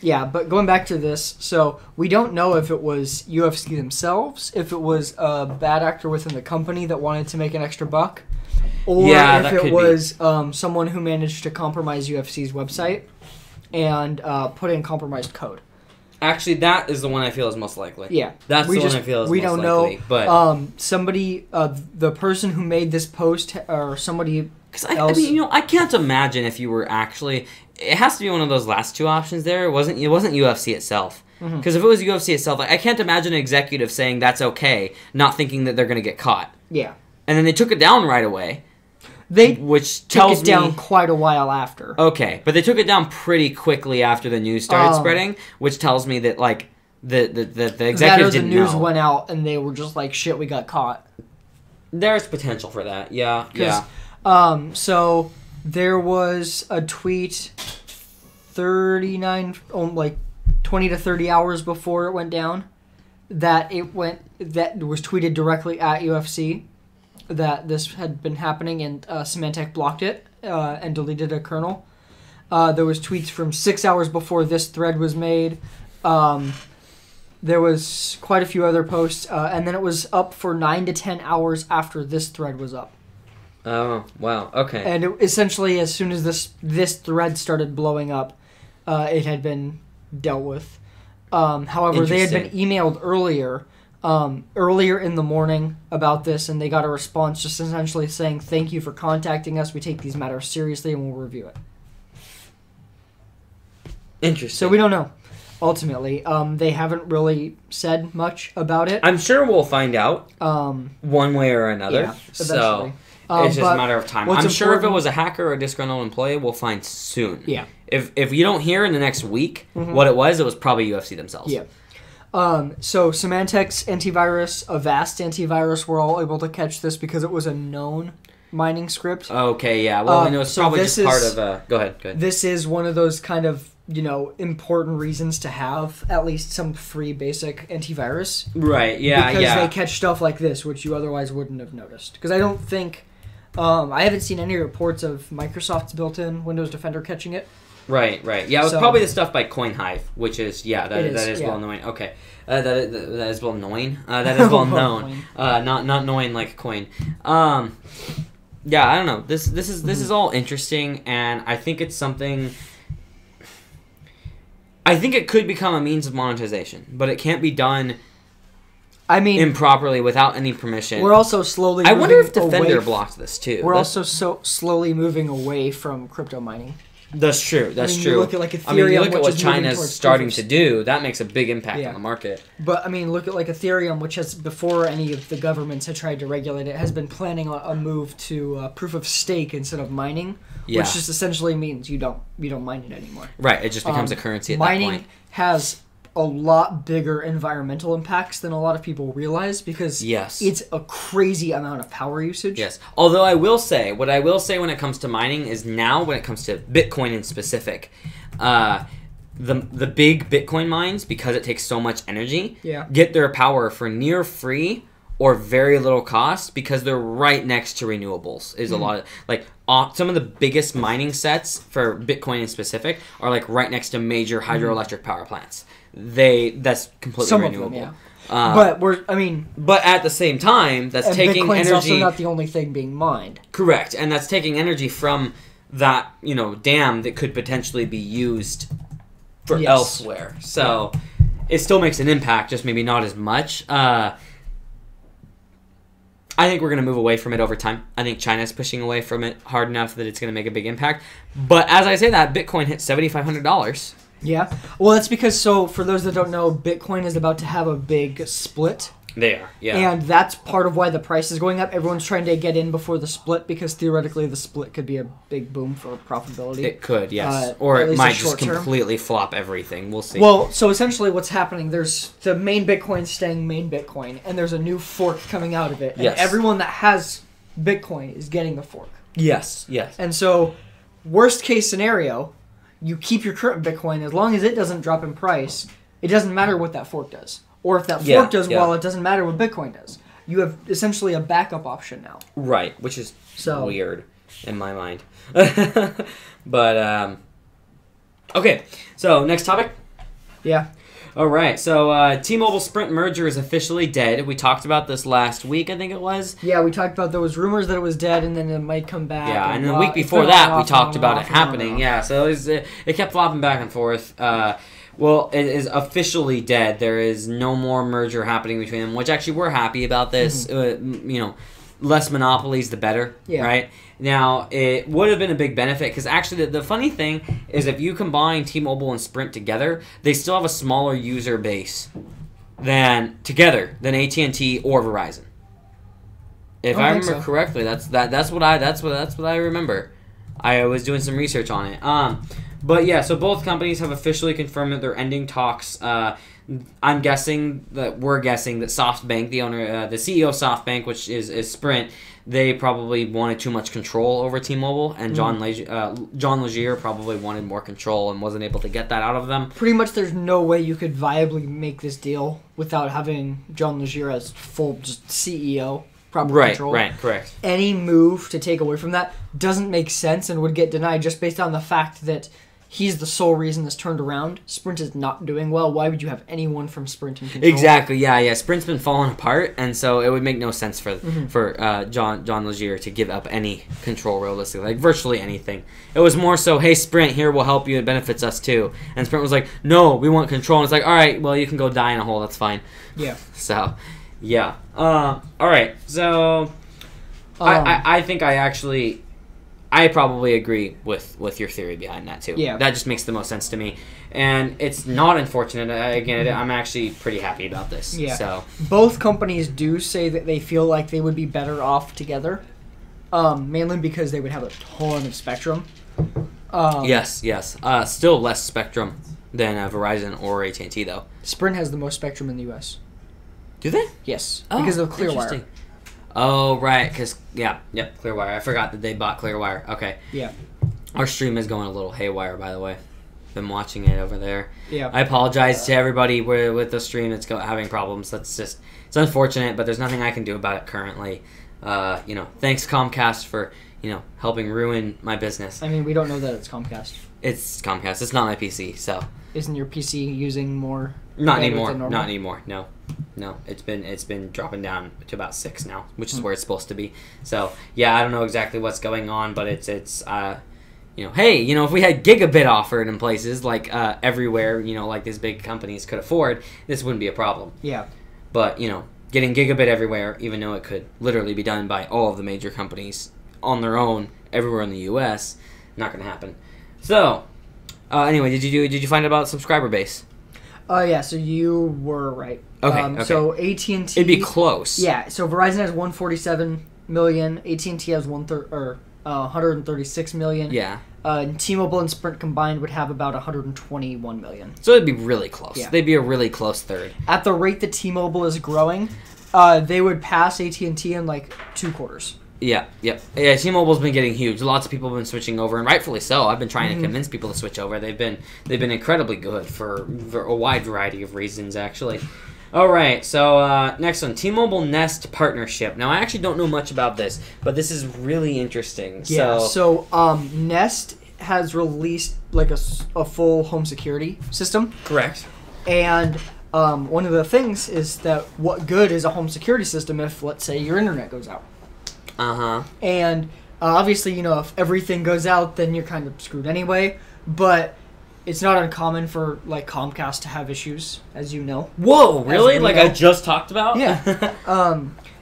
yeah, but going back to this, so we don't know if it was UFC themselves, if it was a bad actor within the company that wanted to make an extra buck, or if it was someone who managed to compromise UFC's website and put in compromised code. Actually, that is the one I feel is most likely. Yeah. That's the one I feel is most likely. We don't know, but somebody, the person who made this post, or somebody else... I mean, you know, I can't imagine if you were actually... It has to be one of those last 2 options there. It wasn't UFC itself. Because if it was UFC itself, like, I can't imagine an executive saying that's okay, not thinking that they're going to get caught. Yeah. And then they took it down right away. Which tells me... took it down quite a while after. Okay, but they took it down pretty quickly after the news started spreading, which tells me that, like, the executives didn't know. The news went out and they were just like, shit, we got caught. There's potential for that, yeah. So... There was a tweet 20 to 30 hours before it went down that was tweeted directly at UFC that this had been happening, and Symantec blocked it and deleted a kernel. There was tweets from 6 hours before this thread was made. There was quite a few other posts, and then it was up for 9 to 10 hours after this thread was up. Oh, wow. Okay. And essentially, as soon as this thread started blowing up, it had been dealt with. However, they had been emailed earlier in the morning about this, and they got a response just essentially saying, "Thank you for contacting us. We take these matters seriously, and we'll review it." Interesting. So we don't know. Ultimately, they haven't really said much about it. I'm sure we'll find out one way or another. Yeah, eventually. So it's just a matter of time. I'm sure if it was a hacker or a disgruntled employee, we'll find soon. Yeah. If you don't hear in the next week what it was probably UFC themselves. Yeah. So Symantec's antivirus, Avast antivirus, were all able to catch this because it was a known mining script. Okay, yeah. Well, I know it's probably just part of a... Go ahead. This is one of those kind of, important reasons to have at least some free basic antivirus. Right, yeah, because they catch stuff like this, which you otherwise wouldn't have noticed. Because I don't think I haven't seen any reports of Microsoft's built-in Windows Defender catching it. Right. Yeah, it was So- probably the stuff by CoinHive, which is that is yeah. well known. Okay, that is well known. That is well known. Not knowing like coin. Yeah, I don't know. This is all interesting, and I think it's something. I think it could become a means of monetization, but it can't be done. I mean, Improperly without any permission. we're also slowly. I wonder if moving Defender away blocked this too. We're also so slowly moving away from crypto mining. That's true. That's You true. look at like Ethereum, I mean, you look at which what is moving China's towards starting proof to of- do. That makes a big impact Yeah. on the market. But I mean, look at like Ethereum, which has before any of the governments had tried to regulate it, has been planning a move to proof of stake instead of mining, Yeah. which just essentially means you don't mine it anymore. Right. It just becomes a currency at that Mining point. has a lot bigger environmental impacts than a lot of people realize because Yes. it's a crazy amount of power usage. Yes. Although I will say, what I will say when it comes to mining is now when it comes to Bitcoin in specific, the big Bitcoin mines, because it takes so much energy, Yeah. get their power for near free or very little cost because they're right next to renewables. Is a lot of like some of the biggest mining sets for Bitcoin in specific are like right next to major hydroelectric power plants. That's completely Some of renewable. them, yeah. But at the same time, that's And taking Bitcoin's energy. also not the only thing being mined. Correct, and that's taking energy from that dam that could potentially be used for Yes. elsewhere. So it still makes an impact, just maybe not as much. I think we're going to move away from it over time. I think China's pushing away from it hard enough that it's going to make a big impact. But as I say that, Bitcoin hit $7,500. Yeah. Well, that's because, for those that don't know, Bitcoin is about to have a big split. They are, yeah. And that's part of why the price is going up. Everyone's trying to get in before the split because theoretically the split could be a big boom for profitability. It could, yes. At Or it least might a just short term. completely flop everything. We'll see. Well, so essentially what's happening, there's the main Bitcoin staying main Bitcoin, and there's a new fork coming out of it. And Yes. everyone that has Bitcoin is getting the fork. yes. And so, worst case scenario, you keep your current Bitcoin as long as it doesn't drop in price. It doesn't matter what that fork does. Or if that fork does well, it doesn't matter what Bitcoin does. You have essentially a backup option now. Right, which is So weird in my mind. But, okay, so next topic. Yeah. All right, so T-Mobile Sprint merger is officially dead. We talked about this last week, I think it was. Yeah, we talked about there was rumors that it was dead and then it might come back. Yeah, and then the blah. week It's before been that, on we and talked on about and it off and on and happening. off. Yeah, so it kept flopping back and forth. Well, it is officially dead. There is no more merger happening between them, which actually we're happy about this. Less monopolies, the better, Yeah. right? Now, it would have been a big benefit because actually the funny thing is if you combine T-Mobile and Sprint together, they still have a smaller user base than AT&T or Verizon. If I think remember so. correctly, that's what I remember. I was doing some research on it. But yeah, so both companies have officially confirmed that they're ending talks. We're guessing that SoftBank, the owner, the CEO of SoftBank, which is Sprint, they probably wanted too much control over T-Mobile, and John Legere probably wanted more control and wasn't able to get that out of them. Pretty much there's no way you could viably make this deal without having John Legere as full just CEO, proper control. Right, correct. Any move to take away from that doesn't make sense and would get denied just based on the fact that he's the sole reason this turned around. Sprint is not doing well. Why would you have anyone from Sprint in control? Exactly. Yeah. Sprint's been falling apart, and so it would make no sense for John Legere to give up any control, realistically, like virtually anything. It was more so, hey, Sprint, here we'll help you. It benefits us too. And Sprint was like, no, we want control. And it's like, all right, well, you can go die in a hole. That's fine. Yeah. So, yeah. All right. So, I think I probably agree with your theory behind that too. Yeah. That just makes the most sense to me. And it's not unfortunate. Again, I'm actually pretty happy about this. Yeah. So Both companies do say that they feel like they would be better off together, mainly because they would have a ton of spectrum. yes. Still less spectrum than Verizon or AT&T though. Sprint has the most spectrum in the U.S. Do they? Yes, Oh, because of Clearwire. interesting. Oh, right, because, Clearwire. I forgot that they bought Clearwire. Okay. Yeah. Our stream is going a little haywire, by the way. Been watching it over there. Yeah. I apologize to everybody with the stream that's having problems. It's unfortunate, but there's nothing I can do about it currently. thanks Comcast for helping ruin my business. I mean, we don't know that it's Comcast. It's Comcast. It's not my PC, so Isn't your PC using more? not bandwidth anymore. than normal? Not anymore. No. It's been dropping down to about 6 now, which is where it's supposed to be. So yeah, I don't know exactly what's going on, but it's hey, if we had gigabit offered in places like everywhere, like these big companies could afford, this wouldn't be a problem. Yeah. But getting gigabit everywhere, even though it could literally be done by all of the major companies on their own everywhere in the U.S., not going to happen. So, anyway, did you find out about subscriber base? Yeah. So you were right. Okay. So AT&T. It'd be close. Yeah. So Verizon has 147 million. AT&T has 136 million. Yeah. T-Mobile and Sprint combined would have about 121 million. So it'd be really close. Yeah. They'd be a really close third. At the rate that T-Mobile is growing, they would pass AT&T in like 2 quarters. Yeah. T-Mobile's been getting huge. Lots of people have been switching over, and rightfully so. I've been trying to convince people to switch over. They've been incredibly good for a wide variety of reasons, actually. All right, so next one, T-Mobile Nest partnership. Now, I actually don't know much about this, but this is really interesting. Yeah. So Nest has released like a full home security system. Correct. And one of the things is that what good is a home security system if, let's say, your internet goes out? And obviously, if everything goes out, then you're kind of screwed anyway. But it's not uncommon for like Comcast to have issues, as you know. Whoa, really? As we Like know. I just talked about? Yeah.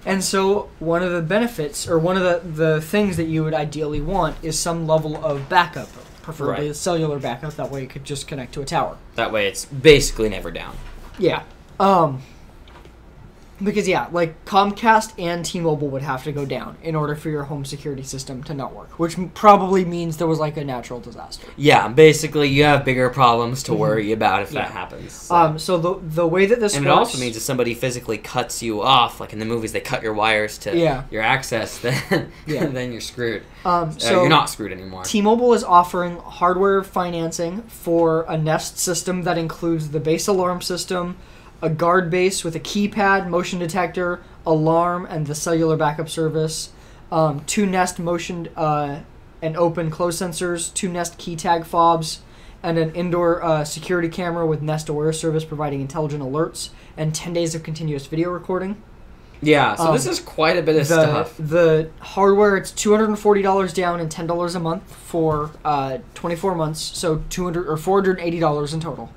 And so one of the benefits, or one of the things that you would ideally want is some level of backup, preferably Right. a cellular backup. That way you could just connect to a tower. That way it's basically never down. Yeah. Because, like Comcast and T-Mobile would have to go down in order for your home security system to not work, which probably means there was like a natural disaster. Yeah, basically you have bigger problems to worry about if that happens. So the way that this and works... it also means if somebody physically cuts you off, like in the movies they cut your wires to your access, then then you're screwed. So you're not screwed anymore. T-Mobile is offering hardware financing for a Nest system that includes the base alarm system, a guard base with a keypad, motion detector, alarm, and the cellular backup service, 2 Nest motion and open close sensors, 2 Nest key tag fobs, and an indoor security camera with Nest Aware service providing intelligent alerts, and 10 days of continuous video recording. Yeah, so this is quite a bit of stuff. The hardware, it's $240 down and $10 a month for 24 months, so $480 in total.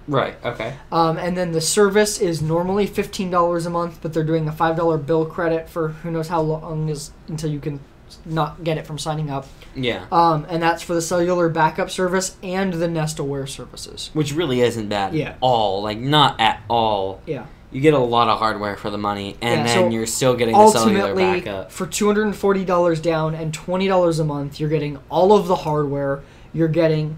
Right, okay. And then the service is normally $15 a month, but they're doing a $5 bill credit for who knows how long until you can not get it from signing up. Yeah. And that's for the cellular backup service and the Nest Aware services. Which really isn't bad Yeah. at all. Like, not at all. Yeah. You get a lot of hardware for the money, and Yeah, then so you're still getting the cellular ultimately, backup. for $240 down and $20 a month, you're getting all of the hardware. You're getting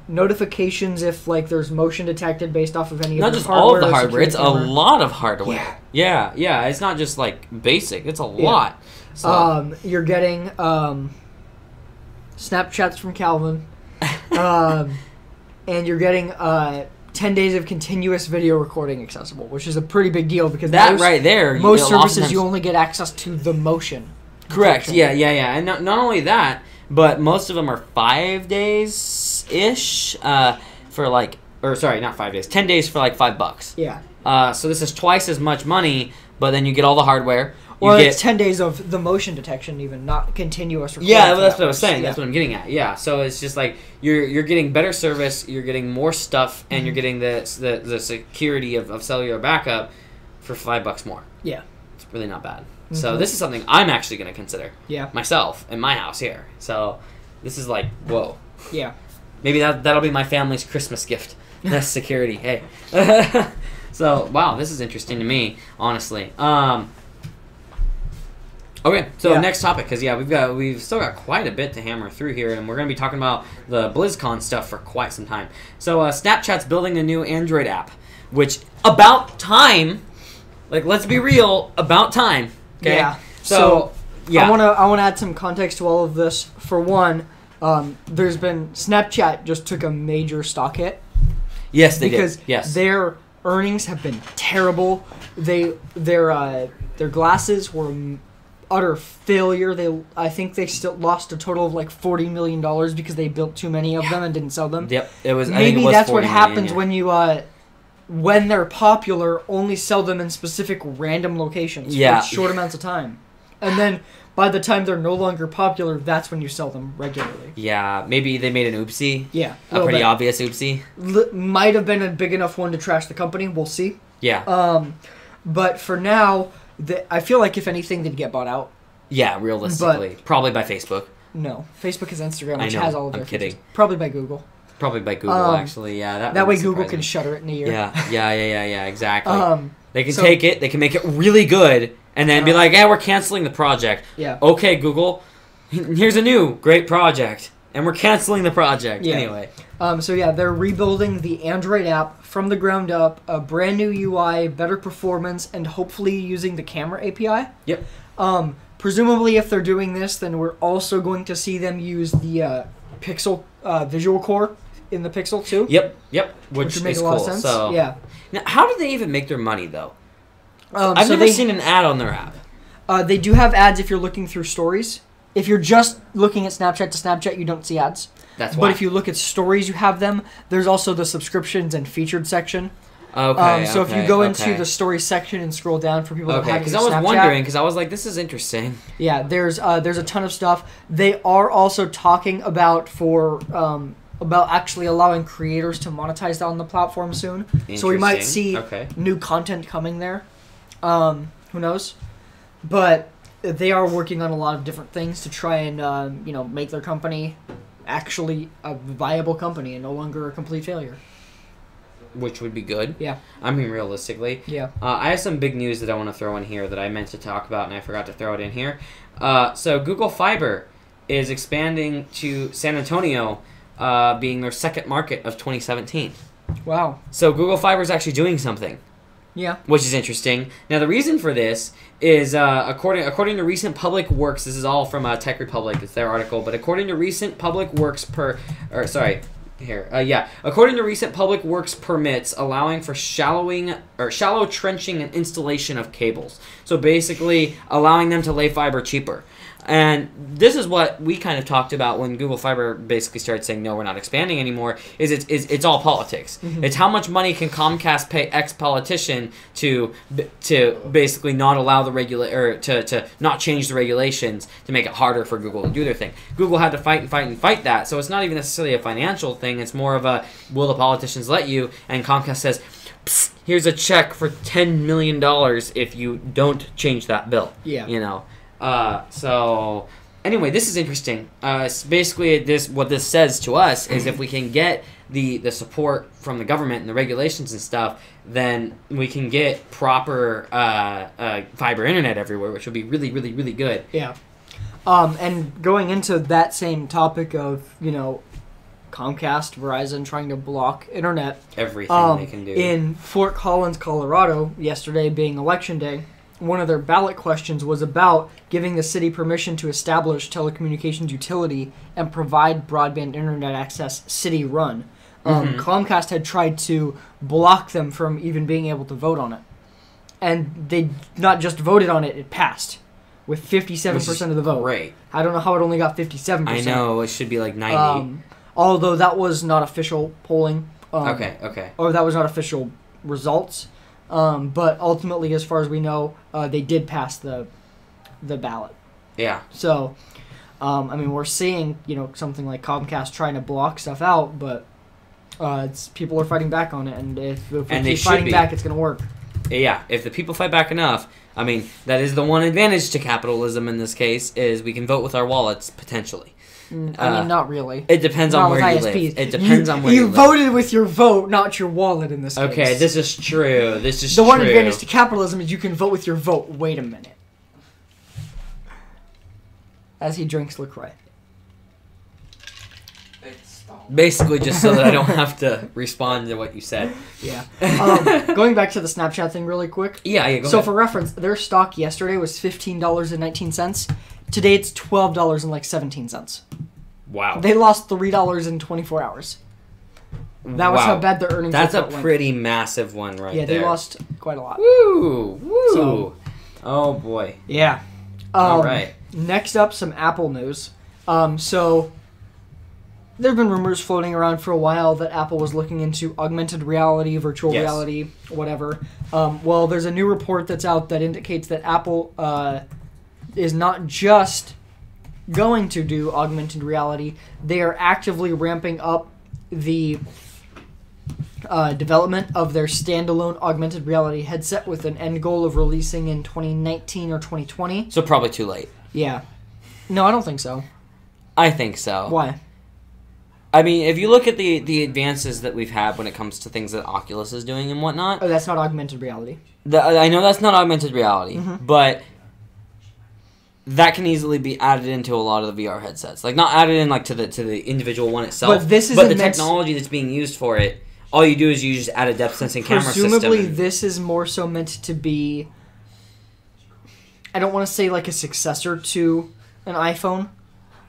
notifications if like there's motion detected based off of any Not of the just hardware. all of the or hardware, security it's a camera. lot of hardware. Yeah. Yeah, it's not just like basic, it's a lot. So. You're getting Snapchats from Calvin, and you're getting 10 days of continuous video recording accessible, which is a pretty big deal because that right there, most services oftentimes- you only get access to the motion. Correct. detection. Yeah. And not only that, but most of them are 5 days ish for like, or sorry, not 5 days, 10 days for like $5. Yeah. So this is twice as much money, but then you get all the hardware. Well, You it's get 10 days of the motion detection, even not continuous recording. yeah, well, for that's that what I was much. saying. That's what I'm getting at. Yeah, so it's just like you're getting better service, you're getting more stuff, and you're getting the security of cellular backup for $5 more. Yeah. It's really not bad. So this is something I'm actually going to consider. Yeah. Myself in my house here. So this is like whoa. Yeah. Maybe that'll be my family's Christmas gift. That's security. Hey. So wow, this is interesting to me, honestly. Okay, so next topic, because we've still got quite a bit to hammer through here, and we're going to be talking about the BlizzCon stuff for quite some time. So Snapchat's building a new Android app, which about time, like let's be real, about time. Okay? Yeah. So yeah, I wanna add some context to all of this. For one, there's been Snapchat just took a major stock hit. Yes, they because did. Yes. their earnings have been terrible. Their glasses were utter failure. I think they still lost a total of like $40 million because they built too many of them and didn't sell them. Yep, it was. Maybe I think it was that's what 40 happens million, when you when they're popular, only sell them in specific random locations Yeah. for short amounts of time, and then by the time they're no longer popular, that's when you sell them regularly. Yeah, maybe they made an oopsie. Yeah, A pretty obvious oopsie. Might have been a big enough one to trash the company. We'll see. Yeah. But for now, I feel like if anything, they'd get bought out. Yeah, realistically. Probably by Facebook. No, Facebook is Instagram, I which know, has all of their I'm kidding. features. Probably by Google. Probably by Google, actually. Yeah, That way wouldn't Google surprise can me. shutter it in a year. Yeah, exactly. They can so- take it, they can make it really good, and then be like, we're canceling the project. Yeah. Okay, Google, here's a new great project, and we're canceling the project. Yeah. Anyway. So yeah, they're rebuilding the Android app from the ground up, a brand new UI, better performance, and hopefully using the camera API. Yep. Presumably, if they're doing this, then we're also going to see them use the Pixel visual core in the Pixel too. Yep. Which would make is a lot cool. of sense. So, Yeah. now, how do they even make their money, though? I've so never seen an ad on their app. They do have ads if you're looking through stories. If you're just looking at Snapchat to Snapchat, you don't see ads. That's why. But if you look at stories, you have them. There's also the subscriptions and featured section. Okay. So if you go into the story section and scroll down for people that have because I was Snapchat, wondering, because I was like, this is interesting. yeah, there's a ton of stuff. They are also talking about actually allowing creators to monetize that on the platform soon. So we might see new content coming there. Who knows? But they are working on a lot of different things to try and make their company actually a viable company and no longer a complete failure. Which would be good. Yeah. I mean, realistically. Yeah. I have some big news that I want to throw in here that I meant to talk about and I forgot to throw it in here. So Google Fiber is expanding to San Antonio, being their second market of 2017. Wow. So Google Fiber is actually doing something. Yeah. Which is interesting. Now, the reason for this is, according to recent Public Works, this is all from Tech Republic, it's their article, but according to recent Public Works according to recent Public Works permits allowing for shallow trenching and installation of cables. So basically allowing them to lay fiber cheaper. And this is what we kind of talked about when Google Fiber basically started saying, no, we're not expanding anymore, is it's all politics. Mm-hmm. It's how much money can Comcast pay X politician to basically not allow the to not change the regulations to make it harder for Google to do their thing. Google had to fight that, so it's not even necessarily a financial thing. It's more of a, will the politicians let you? And Comcast says, psst, here's a check for $10 million if you don't change that bill. Yeah. You know. So anyway, this is interesting. Basically, what this says to us is if we can get the support from the government and the regulations and stuff, then we can get proper fiber internet everywhere, which would be really, really, really good. Yeah. And going into that same topic of, Comcast, Verizon trying to block internet. Everything they can do. In Fort Collins, Colorado, yesterday being election day, one of their ballot questions was about giving the city permission to establish telecommunications utility and provide broadband internet access city-run. Comcast had tried to block them from even being able to vote on it. And they not just voted on it, it passed with 57% of the vote. Great. I don't know how it only got 57%. I know, it should be like 90. Although that was not official polling. Okay. Or that was not official results. But ultimately, as far as we know, they did pass the ballot. Yeah. So, we're seeing, something like Comcast trying to block stuff out, but people are fighting back on it, and if we keep fighting back, it's going to work. Yeah, if the people fight back enough, that is the one advantage to capitalism in this case, is we can vote with our wallets, potentially. Not really. It depends on where you live. It depends on where you live. You voted with your vote, not your wallet in this case. Okay, this is true. The one advantage to capitalism is you can vote with your vote. Wait a minute. As he drinks LaCroix. Basically just so that I don't have to respond to what you said. Yeah. Going back to the Snapchat thing really quick. Yeah, go So ahead. for reference, their stock yesterday was $15.19. Today it's $12.17. Wow. They lost $3 in 24 hours. That was how bad their earnings were. That's a pretty massive one right there. Yeah, they lost quite a lot. Woo! So, oh boy. Yeah. All right. Next up, some Apple news. So there have been rumors floating around for a while that Apple was looking into augmented reality, virtual reality, whatever. Well, there's a new report that's out that indicates that Apple is not just going to do augmented reality. They are actively ramping up the development of their standalone augmented reality headset with an end goal of releasing in 2019 or 2020. So probably too late. Yeah. No, I don't think so. I think so. Why? I mean, if you look at the advances that we've had when it comes to things that Oculus is doing and whatnot. Oh, that's not augmented reality. I know that's not augmented reality, but that can easily be added into a lot of the VR headsets. Like, not added in like to the individual one itself, but this is the technology that's being used for it. All you do is you just add a depth sensing camera system. Presumably, this is more so meant to be. I don't want to say like a successor to an iPhone,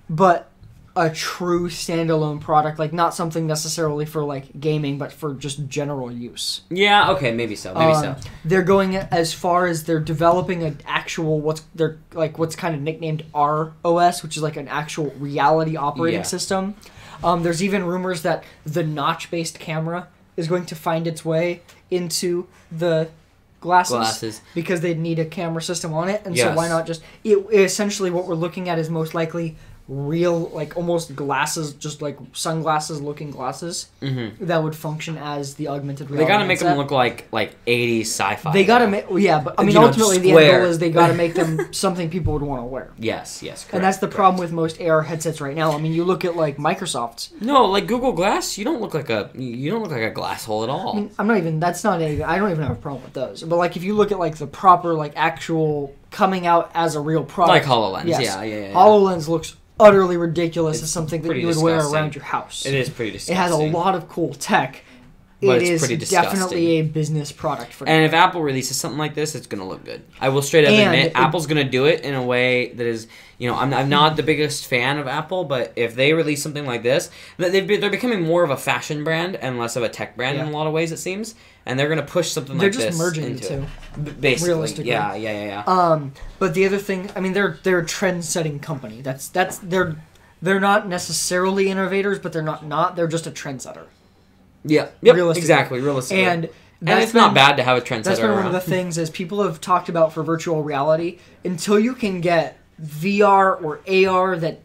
but a true standalone product, like not something necessarily for like gaming, but for just general use. Yeah, okay, maybe so. Maybe so. They're going as far as they're developing an actual what's kind of nicknamed ROS, which is like an actual reality operating system. There's even rumors that the notch-based camera is going to find its way into the glasses because they need a camera system on it, and so why not just essentially what we're looking at is most likely real, like almost glasses, just like sunglasses looking glasses that would function as the augmented reality. They gotta make headset. them look like 80s sci-fi. They gotta make, but I mean, ultimately the end goal is they gotta make them something people would want to wear. Yes, correct, and that's the problem with most AR headsets right now. I mean, you look at like Microsoft's. No, like Google Glass, you don't look like a glass hole at all. I mean, I don't even have a problem with those. But like, if you look at like the proper like actual coming out as a real product, like HoloLens, yes, yeah. HoloLens looks utterly ridiculous as something that you would wear disgusting. around your house. It is pretty disgusting. It has a lot of cool tech. But it it's is pretty disgusting. Definitely a business product for them. And if Apple releases something like this, it's going to look good. I will straight up admit, Apple's going to do it in a way that is, I'm not the biggest fan of Apple, but if they release something like this, they're becoming more of a fashion brand and less of a tech brand in a lot of ways, it seems. And they're going to push something like this into it. They're just merging the two. Basically, realistically. Yeah. But the other thing, I mean, they're a trend-setting company. They're not necessarily innovators, but they're not. They're just a trendsetter. Yeah. Yep. Realistically. And it's not bad to have a trendsetter. That's been one of the things is people have talked about for virtual reality. Until you can get VR or AR that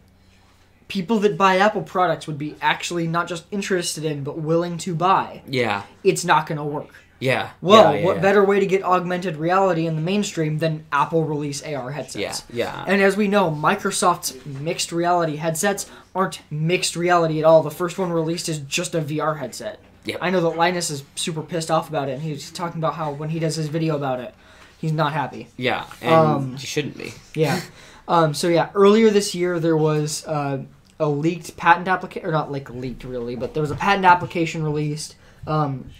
people that buy Apple products would be actually not just interested in, but willing to buy. Yeah. It's not going to work. Yeah. Well, what better way to get augmented reality in the mainstream than Apple release AR headsets? Yeah. And as we know, Microsoft's mixed reality headsets aren't mixed reality at all. The first one released is just a VR headset. Yep. I know that Linus is super pissed off about it, and he's talking about how when he does his video about it, he's not happy. Yeah, and he shouldn't be. Yeah. Earlier this year there was a leaked patent application, or not like leaked really, but there was a patent application released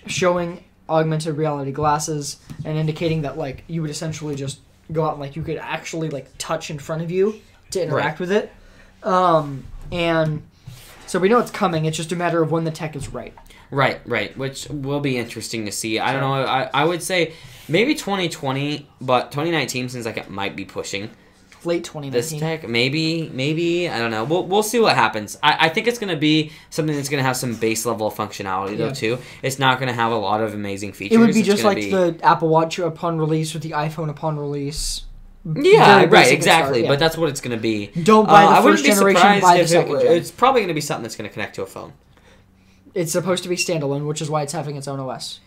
showing augmented reality glasses and indicating that like you would essentially just go out and like you could actually like touch in front of you to interact with it. And so we know it's coming. It's just a matter of when the tech is right. Right, which will be interesting to see. I don't know. I would say maybe 2020, but 2019 seems like it might be pushing. Late 2019. This tech, maybe. I don't know. We'll see what happens. I think it's going to be something that's going to have some base level functionality, though, too. It's not going to have a lot of amazing features. It would be just like the Apple Watch upon release or the iPhone upon release. Yeah, right, exactly. But that's what it's going to be. Don't buy the first generation, buy the second gen. It's probably going to be something that's going to connect to a phone. It's supposed to be standalone, which is why it's having its own OS.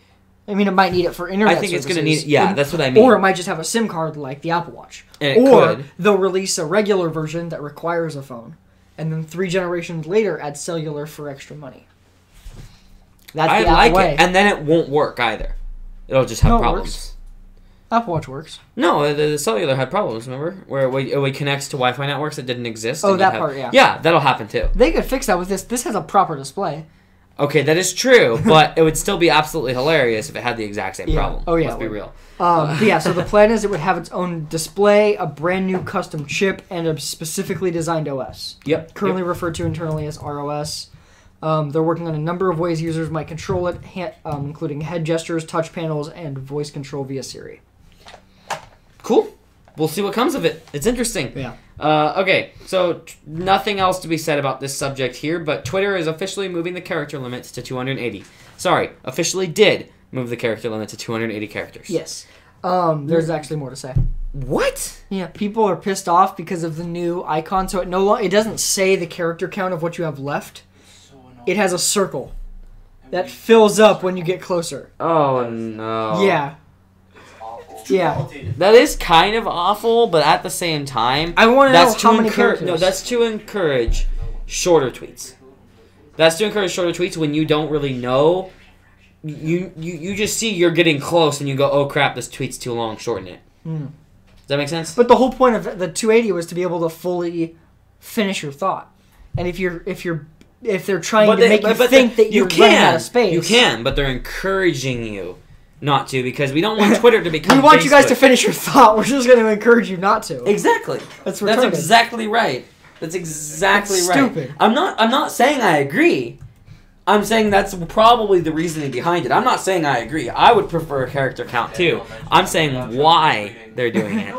I mean, it might need it for internet services. it's going to need... Yeah, that's what I mean. Or it might just have a SIM card like the Apple Watch. And it could. They'll release a regular version that requires a phone. And then 3 generations later, add cellular for extra money. That's the Apple way. And then it won't work either. It'll just have problems. Works. Apple Watch works. No, the cellular had problems, remember? Where it connects to Wi-Fi networks that didn't exist. Oh, that part, yeah. Yeah, that'll happen too. They could fix that with this. This has a proper display. Okay, that is true, but it would still be absolutely hilarious if it had the exact same problem. Oh, yeah. Let's be real. So the plan is it would have its own display, a brand new custom chip, and a specifically designed OS. Yep. Currently referred to internally as ROS. They're working on a number of ways users might control it, including head gestures, touch panels, and voice control via Siri. Cool. we'll see what comes of it. It's interesting. Yeah. Okay, so nothing else to be said about this subject here, but Twitter is officially moving the character limits to 280. Sorry, officially did move the character limit to 280 characters. Yes. There's actually more to say. What? Yeah, people are pissed off because of the new icon, so it doesn't say the character count of what you have left. It has a circle that fills up when you get closer. Oh, no. Yeah. Yeah. That is kind of awful, but at the same time, I want to know how many characters. No, that's to encourage shorter tweets. That's to encourage shorter tweets when you don't really know. You just see you're getting close and you go, oh crap, this tweet's too long, shorten it. Does that make sense? But the whole point of the 280 was to be able to fully finish your thought. And if they're trying to make you think that you're running out of space, you can, but they're encouraging you not to because we don't want Twitter to become. We want Facebook. you guys to finish your thought. We're just going to encourage you not to. Exactly. That's exactly right. That's exactly That's right. Stupid. I'm not saying I agree. I'm saying that's probably the reasoning behind it. I'm not saying I agree. I would prefer a character count too. I'm saying why they're doing it.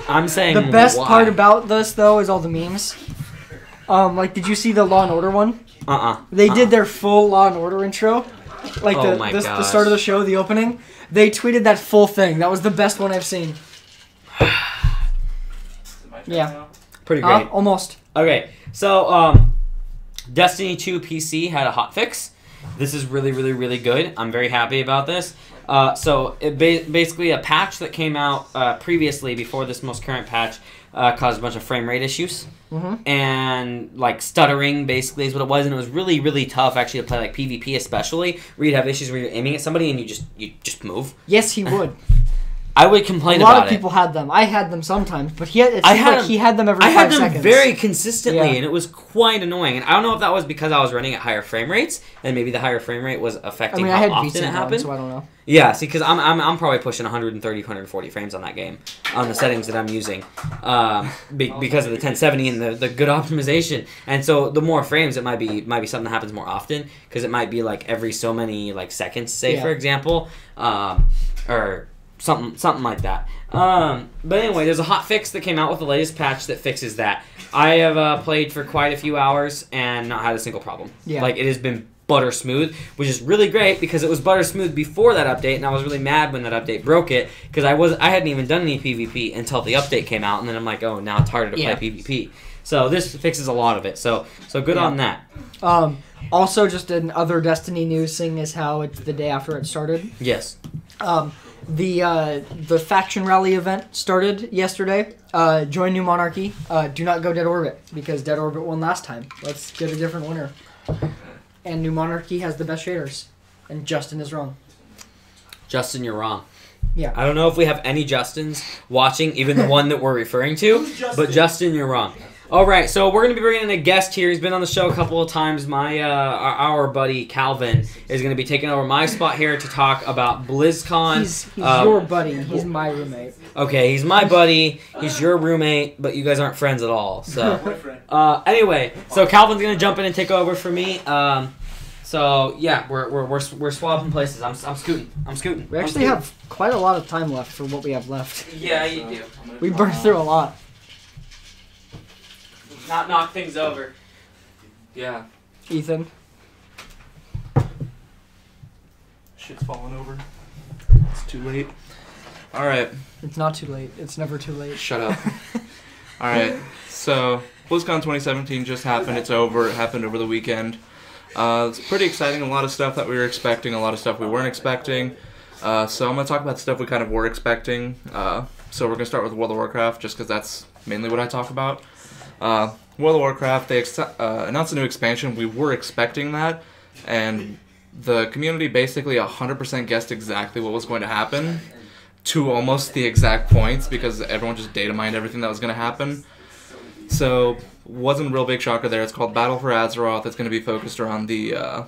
I'm saying the best why. part about this though is all the memes. Did you see the Law and Order one? They did their full Law and Order intro, the start of the show, the opening. They tweeted that full thing. That was the best one I've seen. Yeah, pretty great. Almost. Okay, so Destiny 2 PC had a hotfix. This is really, really, really good. I'm very happy about this. So basically a patch that came out previously before this most current patch caused a bunch of frame rate issues. And stuttering basically is what it was, and it was really, really tough actually to play PvP especially, where you'd have issues where you're aiming at somebody and you just move. Yes, he would. I would complain about it. A about lot of people had them. I had them sometimes, but he had them every 5 seconds. I had them very consistently, and it was quite annoying. And I don't know if that was because I was running at higher frame rates, and maybe the higher frame rate was affecting how often it happened. So I don't know. Yeah, see, because I'm probably pushing 130, 140 frames on that game on the settings that I'm using because of the 1070 and the good optimization. And so the more frames, it might be something that happens more often because it might be every so many seconds, say for example, or something like that. But anyway, there's a hot fix that came out with the latest patch that fixes that. I have played for quite a few hours and not had a single problem. Yeah. It has been butter smooth, which is really great because it was butter smooth before that update, and I was really mad when that update broke it because I hadn't even done any PvP until the update came out, and then I'm like, oh, now it's harder to play PvP. So this fixes a lot of it. So good on that. Also, just in other Destiny news, seeing as how it's the day after it started. Yes. The faction rally event started yesterday. Join New Monarchy. Do not go Dead Orbit because Dead Orbit won last time. Let's get a different winner. And New Monarchy has the best shaders. And Justin is wrong. Justin, you're wrong. Yeah. I don't know if we have any Justins watching, even the one that we're referring to. But Justin, you're wrong. All right, so we're going to be bringing in a guest here. He's been on the show a couple of times. Our buddy Calvin is going to be taking over my spot here to talk about BlizzCon. He's your buddy. He's my roommate. Okay, he's my buddy. He's your roommate, but you guys aren't friends at all. So anyway, so Calvin's going to jump in and take over for me. So yeah, we're swapping places. I'm scooting. We actually have quite a lot of time left for what we have left. Yeah, you do. We burned through a lot. Not knock things over. Yeah. Ethan. Shit's falling over. It's too late. Alright. It's not too late. It's never too late. Shut up. Alright. So, BlizzCon 2017 just happened. It's over. It happened over the weekend. It's pretty exciting. A lot of stuff that we were expecting. A lot of stuff we weren't expecting. So I'm going to talk about the stuff we kind of were expecting. So we're going to start with World of Warcraft just because that's mainly what I talk about. World of Warcraft, they announced a new expansion. We were expecting that, and the community basically 100% guessed exactly what was going to happen to almost the exact points because everyone just data mined everything that was going to happen. So, wasn't a real big shocker there. It's called Battle for Azeroth. It's going to be focused around the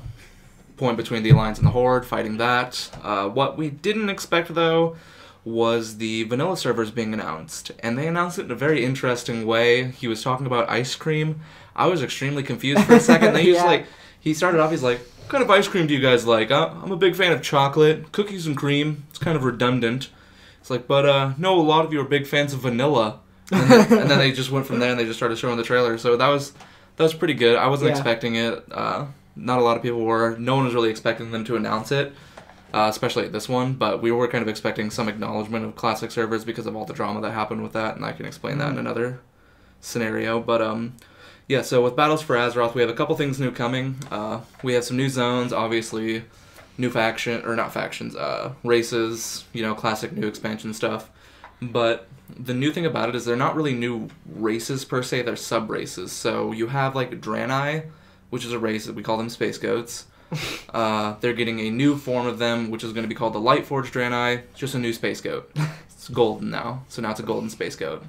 point between the Alliance and the Horde, fighting that. What we didn't expect, though, was the vanilla servers being announced, and they announced it in a very interesting way. He was talking about ice cream. I was extremely confused for a second. They he started off, he's like, what kind of ice cream do you guys like? I'm a big fan of chocolate, cookies and cream. It's kind of redundant. It's like, but no, a lot of you are big fans of vanilla. And then they just went from there and they just started showing the trailer. So that was pretty good. I wasn't expecting it. Not a lot of people were. No one was really expecting them to announce it, especially this one. But we were kind of expecting some acknowledgement of classic servers because of all the drama that happened with that, and I can explain that in another scenario. But yeah, so with Battles for Azeroth, we have a couple things new coming. We have some new zones, obviously, new races, classic new expansion stuff. But the new thing about it is they're not really new races per se, they're sub-races. So you have like Draenei, which is a race, we call them Space Goats. They're getting a new form of them, which is going to be called the Lightforged Draenei, just a new Space Goat. It's golden now, so now it's a golden Space Goat.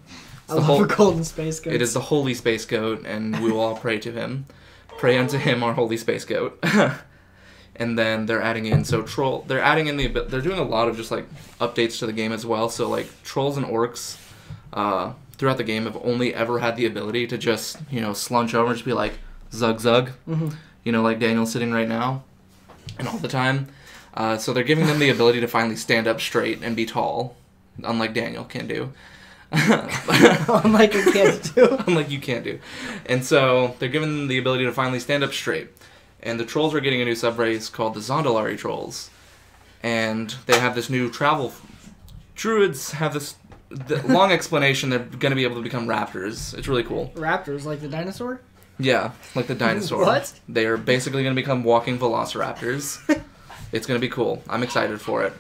I love a golden Space Goat. It is the holy Space Goat, and we will all pray to him. Pray unto him, our holy Space Goat. And then they're adding in, they're doing a lot of just like updates to the game as well. So like trolls and orcs throughout the game have only ever had the ability to just, slunch over and just be like, zug zug. Mm-hmm. Like Daniel's sitting right now and all the time. So they're giving them the ability to finally stand up straight and be tall, unlike Daniel can do. Unlike you can't do. Unlike you can't do. And so they're giving them the ability to finally stand up straight. And the trolls are getting a new sub-race called the Zondalari Trolls. And they have this new travel... Druids have this long explanation. They're going to be able to become raptors. It's really cool. Raptors, like the dinosaur? Yeah, like the dinosaur. What? They are basically going to become walking velociraptors. It's going to be cool. I'm excited for it.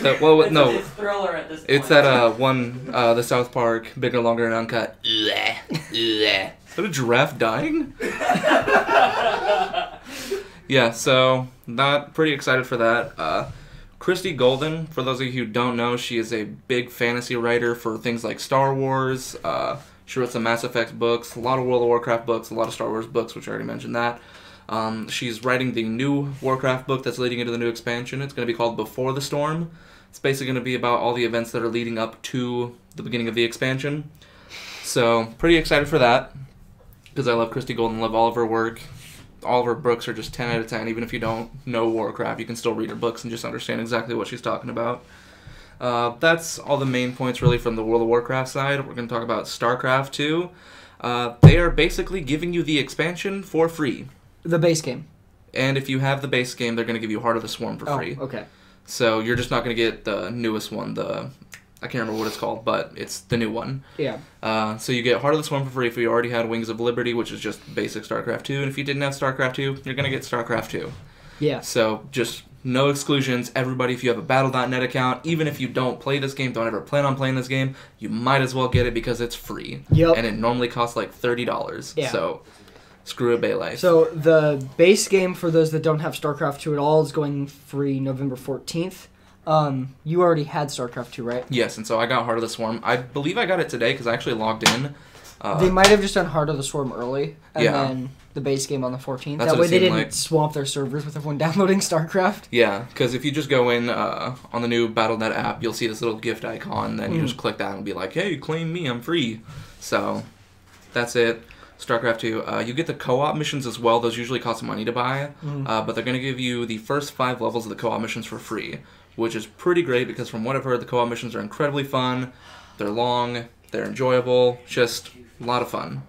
It's Thriller at this point. It's that one, the South Park, bigger, longer, and uncut. Is that a giraffe dying? Yeah, so pretty excited for that. Christy Golden, for those of you who don't know, she is a big fantasy writer for things like Star Wars. She wrote some Mass Effect books, a lot of World of Warcraft books, a lot of Star Wars books, which I already mentioned that. She's writing the new Warcraft book that's leading into the new expansion. It's going to be called Before the Storm. It's basically going to be about all the events that are leading up to the beginning of the expansion. So, pretty excited for that, because I love Christy Golden, love all of her work. All of her books are just 10 out of 10. Even if you don't know Warcraft, you can still read her books and just understand exactly what she's talking about. That's all the main points, really, from the World of Warcraft side. We're going to talk about StarCraft 2. They are basically giving you the expansion for free. The base game. And if you have the base game, they're going to give you Heart of the Swarm for free. Okay. So you're just not going to get the newest one, I can't remember what it's called, but it's the new one. Yeah. So you get Heart of the Swarm for free if you already had Wings of Liberty, which is just basic StarCraft 2. And if you didn't have StarCraft 2, you're going to get StarCraft 2. Yeah. So just no exclusions. Everybody, if you have a Battle.net account, even if you don't play this game, don't ever plan on playing this game, you might as well get it because it's free. Yep. And it normally costs like $30. Yeah. So screw a Bay Life. So the base game, for those that don't have StarCraft 2 at all, is going free November 14th. You already had StarCraft 2, right? Yes, and so I got Heart of the Swarm. I believe I got it today because I actually logged in. They might have just done Heart of the Swarm early, and then the base game on the 14th. That's that what way it they seemed didn't like. swamp their servers with everyone downloading StarCraft. Yeah, because if you just go in on the new Battle.net app, you'll see this little gift icon, then you just click that and it'll be like, hey, claim me, I'm free. So, that's it. StarCraft 2. You get the co-op missions as well. Those usually cost money to buy, but they're going to give you the first 5 levels of the co-op missions for free, which is pretty great because from what I've heard, the co-op missions are incredibly fun. They're long, they're enjoyable, just a lot of fun.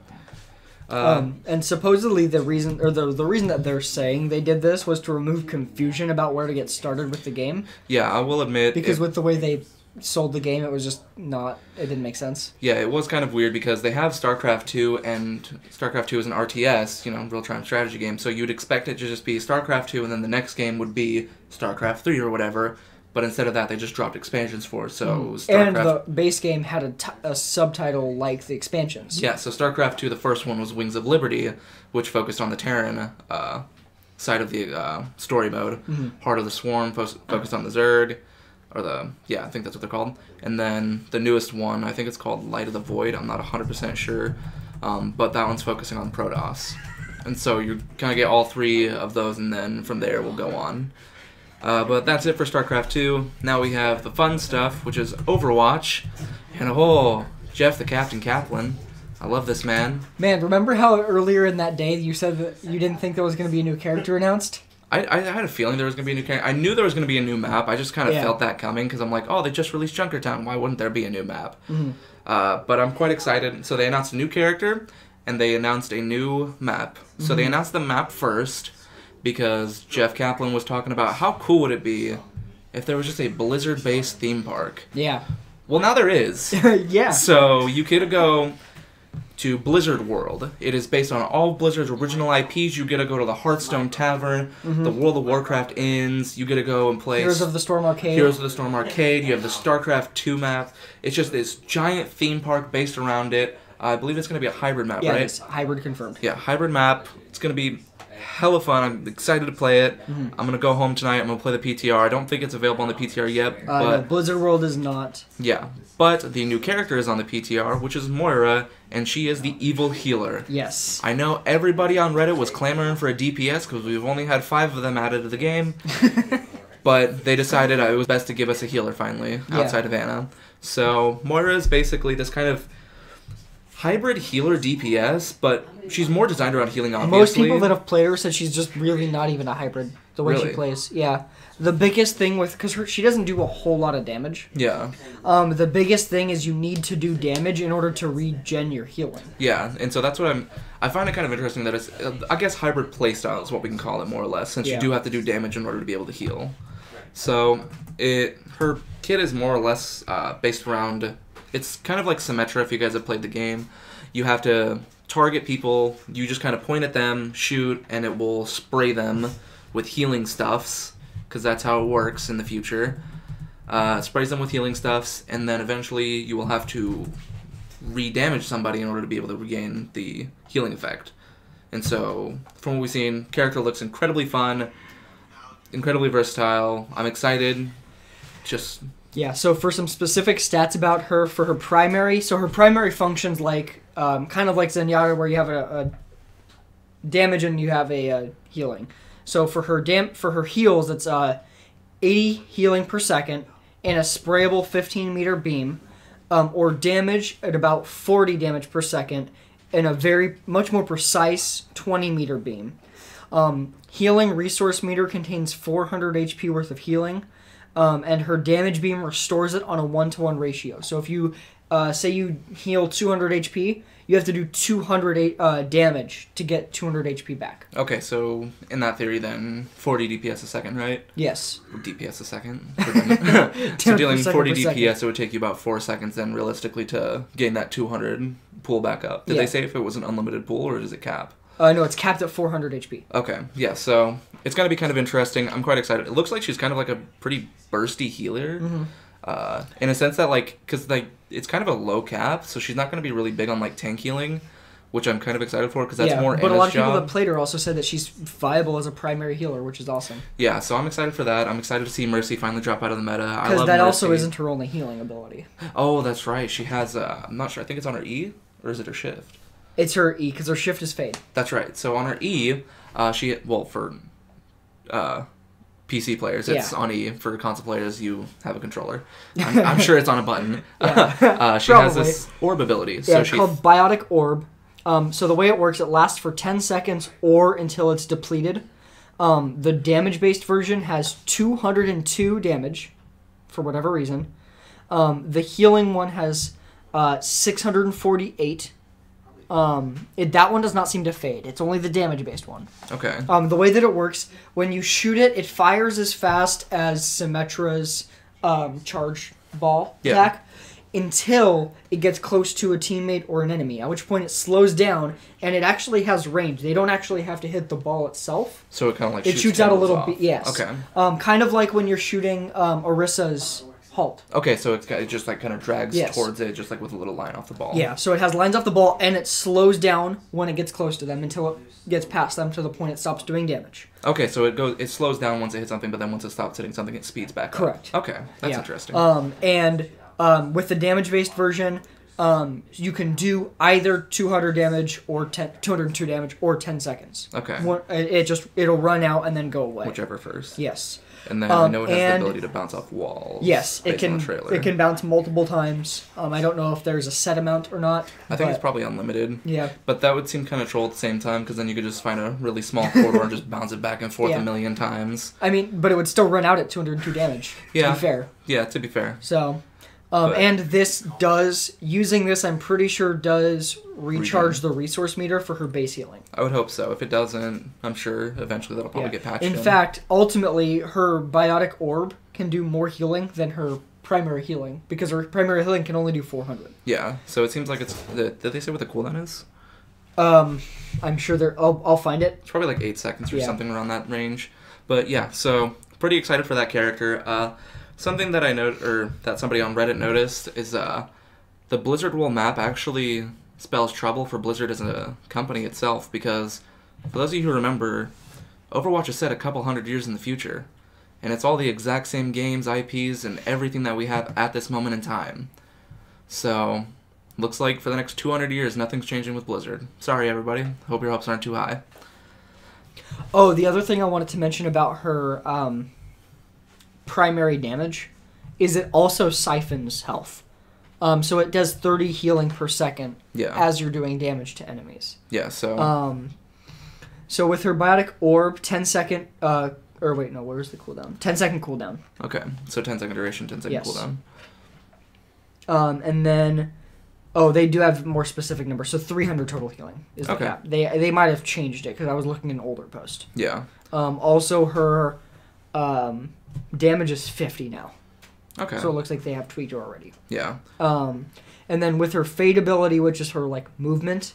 And supposedly the reason that they're saying they did this was to remove confusion about where to get started with the game. Yeah, I will admit. Because with the way they sold the game, it was just it didn't make sense. Yeah, it was kind of weird because they have StarCraft 2, and StarCraft 2 is an RTS, real-time strategy game, so you'd expect it to just be StarCraft 2, and then the next game would be StarCraft 3 or whatever, but instead of that, they just dropped expansions for it, so StarCraft... And the base game had a subtitle like the expansions. Yeah, so StarCraft 2, the first one was Wings of Liberty, which focused on the Terran side of the story mode. Heart of the Swarm focused on the Zerg, I think that's what they're called. And then the newest one, I think it's called Light of the Void, I'm not 100% sure, but that one's focusing on Protoss. And so you're going to get all 3 of those, and then from there we'll go on. But that's it for StarCraft 2. Now we have the fun stuff, which is Overwatch. And Jeff the Captain Kaplan. I love this man. Man, remember how earlier in that day you said that you didn't think there was going to be a new character announced? I had a feeling there was going to be a new character. I knew there was going to be a new map. I just kind of Yeah. felt that coming because I'm like, oh, they just released Junkertown. Why wouldn't there be a new map? Mm-hmm. But I'm quite excited. So they announced a new character, and they announced a new map. So Mm-hmm. they announced the map first because Jeff Kaplan was talking about how cool would it be if there was just a Blizzard-based theme park. Yeah. Well, now there is. Yeah. So you could go to Blizzard World. It is based on all of Blizzard's original IPs. You get to go to the Hearthstone Tavern, the World of Warcraft Inns. You get to go and play Heroes of the Storm Arcade. Heroes of the Storm Arcade. You have the StarCraft 2 map. It's just this giant theme park based around it. I believe it's going to be a hybrid map, Yeah, right? it's hybrid confirmed. Yeah, hybrid map. It's going to be hella fun. I'm excited to play it. I'm going to go home tonight. I'm going to play the PTR. I don't think it's available on the PTR yet, No, but Blizzard World is not. yeah. But the new character is on the PTR, which is Moira, and she is the evil healer. Yes. I know everybody on Reddit was clamoring for a DPS because we've only had 5 of them added to the game, but they decided it was best to give us a healer finally, outside of Anna. So Moira is basically this kind of hybrid healer DPS, but she's more designed around healing, obviously. Most people that have played her said she's just really not even a hybrid, the way Really? she plays. Yeah. The biggest thing with... Because she doesn't do a whole lot of damage. Yeah. The biggest thing is you need to do damage in order to regen your healing. Yeah, and so that's what I find it kind of interesting that it's, I guess hybrid playstyle is what we can call it more or less, since Yeah. you do have to do damage in order to be able to heal. So, her kit is more or less based around, it's kind of like Symmetra if you guys have played the game. You have to target people, you just kind of point at them, shoot, and it will spray them with healing stuffs, because that's how it works in the future. Sprays them with healing stuffs, and then eventually you will have to re-damage somebody in order to be able to regain the healing effect. And so, from what we've seen, character looks incredibly fun, incredibly versatile. I'm excited. Just... Yeah, so for some specific stats about her, for her primary, so her primary functions like, kind of like Zenyatta, where you have a damage and you have a healing. So for her heals, it's 80 healing per second and a sprayable 15-meter beam, or damage at about 40 damage per second and a much more precise 20-meter beam. Healing resource meter contains 400 HP worth of healing, and her damage beam restores it on a 1-to-1 ratio. So if you say you heal 200 HP, you have to do 200 damage to get 200 HP back. Okay, so in that theory then, 40 DPS a second, right? Yes. DPS a second? So per dealing second 40 per second. DPS, it would take you about 4 seconds then realistically to gain that 200 pool back up. Did Yeah. they say if it was an unlimited pool or does it cap? No, it's capped at 400 HP. Okay, yeah, so it's going to be kind of interesting. I'm quite excited. It looks like she's kind of like a pretty bursty healer. In a sense that, like, because like, it's kind of a low cap, so she's not going to be really big on like tank healing, which I'm kind of excited for because that's more but a Anna's lot of people job. that played her also said that she's viable as a primary healer, which is awesome. Yeah, so I'm excited for that. I'm excited to see Mercy finally drop out of the meta. I Because love that Mercy. also isn't her only healing ability. Oh, that's right. She has, I'm not sure, I think it's on her E, or is it her shift? It's her E, because her shift is fade. That's right. So on her E, for PC players, it's Yeah. on E. For console players, you have a controller. I'm sure it's on a button. Yeah. She has this orb ability. So Yeah, it's she called Biotic Orb. So the way it works, it lasts for 10 seconds or until it's depleted. The damage-based version has 202 damage, for whatever reason. The healing one has 648. That one does not seem to fade. It's only the damage-based one. Okay. The way that it works, when you shoot it, it fires as fast as Symmetra's charge ball attack until it gets close to a teammate or an enemy, at which point it slows down, and it actually has range. They don't actually have to hit the ball itself. So it kind of like It shoots out a cannons little off. bit, yes. Okay. Kind of like when you're shooting Orissa's halt. Okay, so it just like kind of drags Yes. towards it, just like with a little line off the ball. Yeah, so it has lines off the ball, and it slows down when it gets close to them until it gets past them to the point it stops doing damage. Okay, so it slows down once it hits something, but then once it stops hitting something, it speeds back up. Correct. Okay, that's Yeah. interesting. And with the damage-based version, you can do either 200 damage or 202 damage or 10 seconds. Okay. It'll run out and then go away. Whichever first. Yes. And then I know it has the ability to bounce off walls. Yes, it based on can. the trailer. It can bounce multiple times. I don't know if there's a set amount or not. I think it's probably unlimited. Yeah. But that would seem kind of troll at the same time, because then you could just find a really small corridor and just bounce it back and forth Yeah. a million times. I mean, but it would still run out at 202 damage. Yeah. To be fair. Yeah, to be fair. So, and this using this, I'm pretty sure does recharge the resource meter for her base healing. I would hope so. If it doesn't, I'm sure eventually that'll probably get patched in. In fact, ultimately, her biotic orb can do more healing than her primary healing, because her primary healing can only do 400. Yeah, so it seems like it's... Did they say what the cooldown is? I'm sure I'll find it. It's probably like 8 seconds or something around that range. But yeah, so pretty excited for that character. Something that I that somebody on Reddit noticed is the Blizzard World map actually spells trouble for Blizzard as a company itself, because for those of you who remember, Overwatch is set a couple hundred years in the future, and it's all the exact same games, IPs, and everything that we have at this moment in time. So, looks like for the next 200 years, nothing's changing with Blizzard. Sorry, everybody. Hope your hopes aren't too high. Oh, the other thing I wanted to mention about her primary damage is it also siphons health. So it does 30 healing per second as you're doing damage to enemies. Yeah, so... So with her biotic orb, 10 second... where's the cooldown? 10 second cooldown. Okay, so 10 second duration, 10 second cooldown. And then... Oh, they do have more specific numbers. So 300 total healing is the cap. They might have changed it, because I was looking at an older post. Yeah. Also, her damage is 50 now. Okay. So it looks like they have tweaked her already. Yeah. And then with her fade ability, which is her like movement,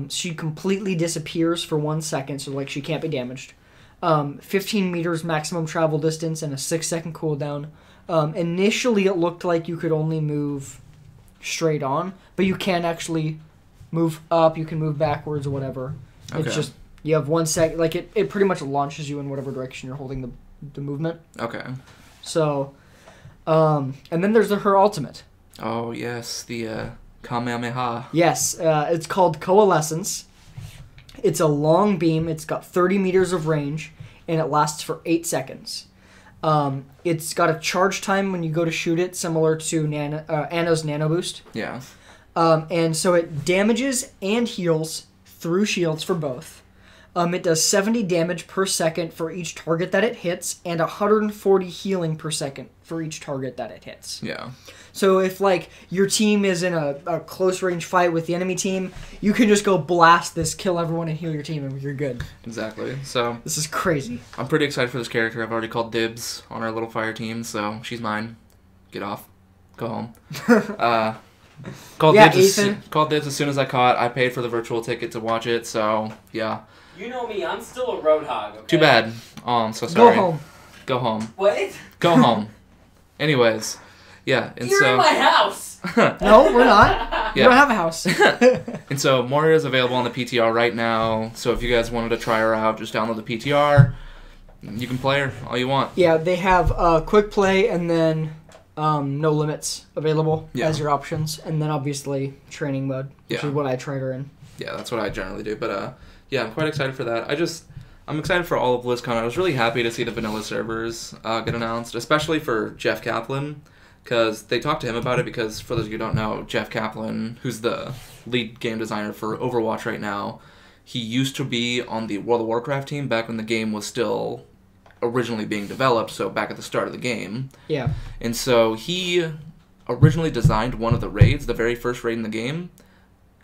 she completely disappears for 1 second, so like she can't be damaged. 15 meters maximum travel distance and a 6-second cooldown. Initially, it looked like you could only move straight on, but you can actually move up. You can move backwards or whatever. Okay. It's just you have 1 second. Like it pretty much launches you in whatever direction you're holding the movement. Okay. So. And then there's her ultimate. Oh, yes, the Kamehameha. Yes, it's called Coalescence. It's a long beam. It's got 30 meters of range, and it lasts for 8 seconds. It's got a charge time when you go to shoot it, similar to Anna's Nano Boost. Yeah. And so it damages and heals through shields for both. It does 70 damage per second for each target that it hits, and 140 healing per second for each target that it hits. Yeah. So if, like, your team is in a close-range fight with the enemy team, you can just go blast this, kill everyone, and heal your team, and you're good. Exactly. So This is crazy. I'm pretty excited for this character. I've already called dibs on our little fire team, so she's mine. Get off. Go home. Called dibs as soon as I caught. I paid for the virtual ticket to watch it, so, yeah. You know me, I'm still a roadhog, okay? Too bad. Oh, I'm so sorry. Go home. Go home. What? Go home. Anyways, yeah, and You're in my house! No, we're not. You don't have a house. And so Moria is available on the PTR right now, so if you guys wanted to try her out, just download the PTR. You can play her all you want. Yeah, they have quick play and then no limits available as your options, and then obviously training mode, which is what I tried her in. Yeah, that's what I generally do, but yeah, I'm quite excited for that. I'm excited for all of BlizzCon. I was really happy to see the vanilla servers get announced, especially for Jeff Kaplan, because they talked to him about it, because for those of you who don't know, Jeff Kaplan, who's the lead game designer for Overwatch right now, he used to be on the World of Warcraft team back when the game was still originally being developed, so back at the start of the game. Yeah. And so he originally designed one of the raids, the very first raid in the game,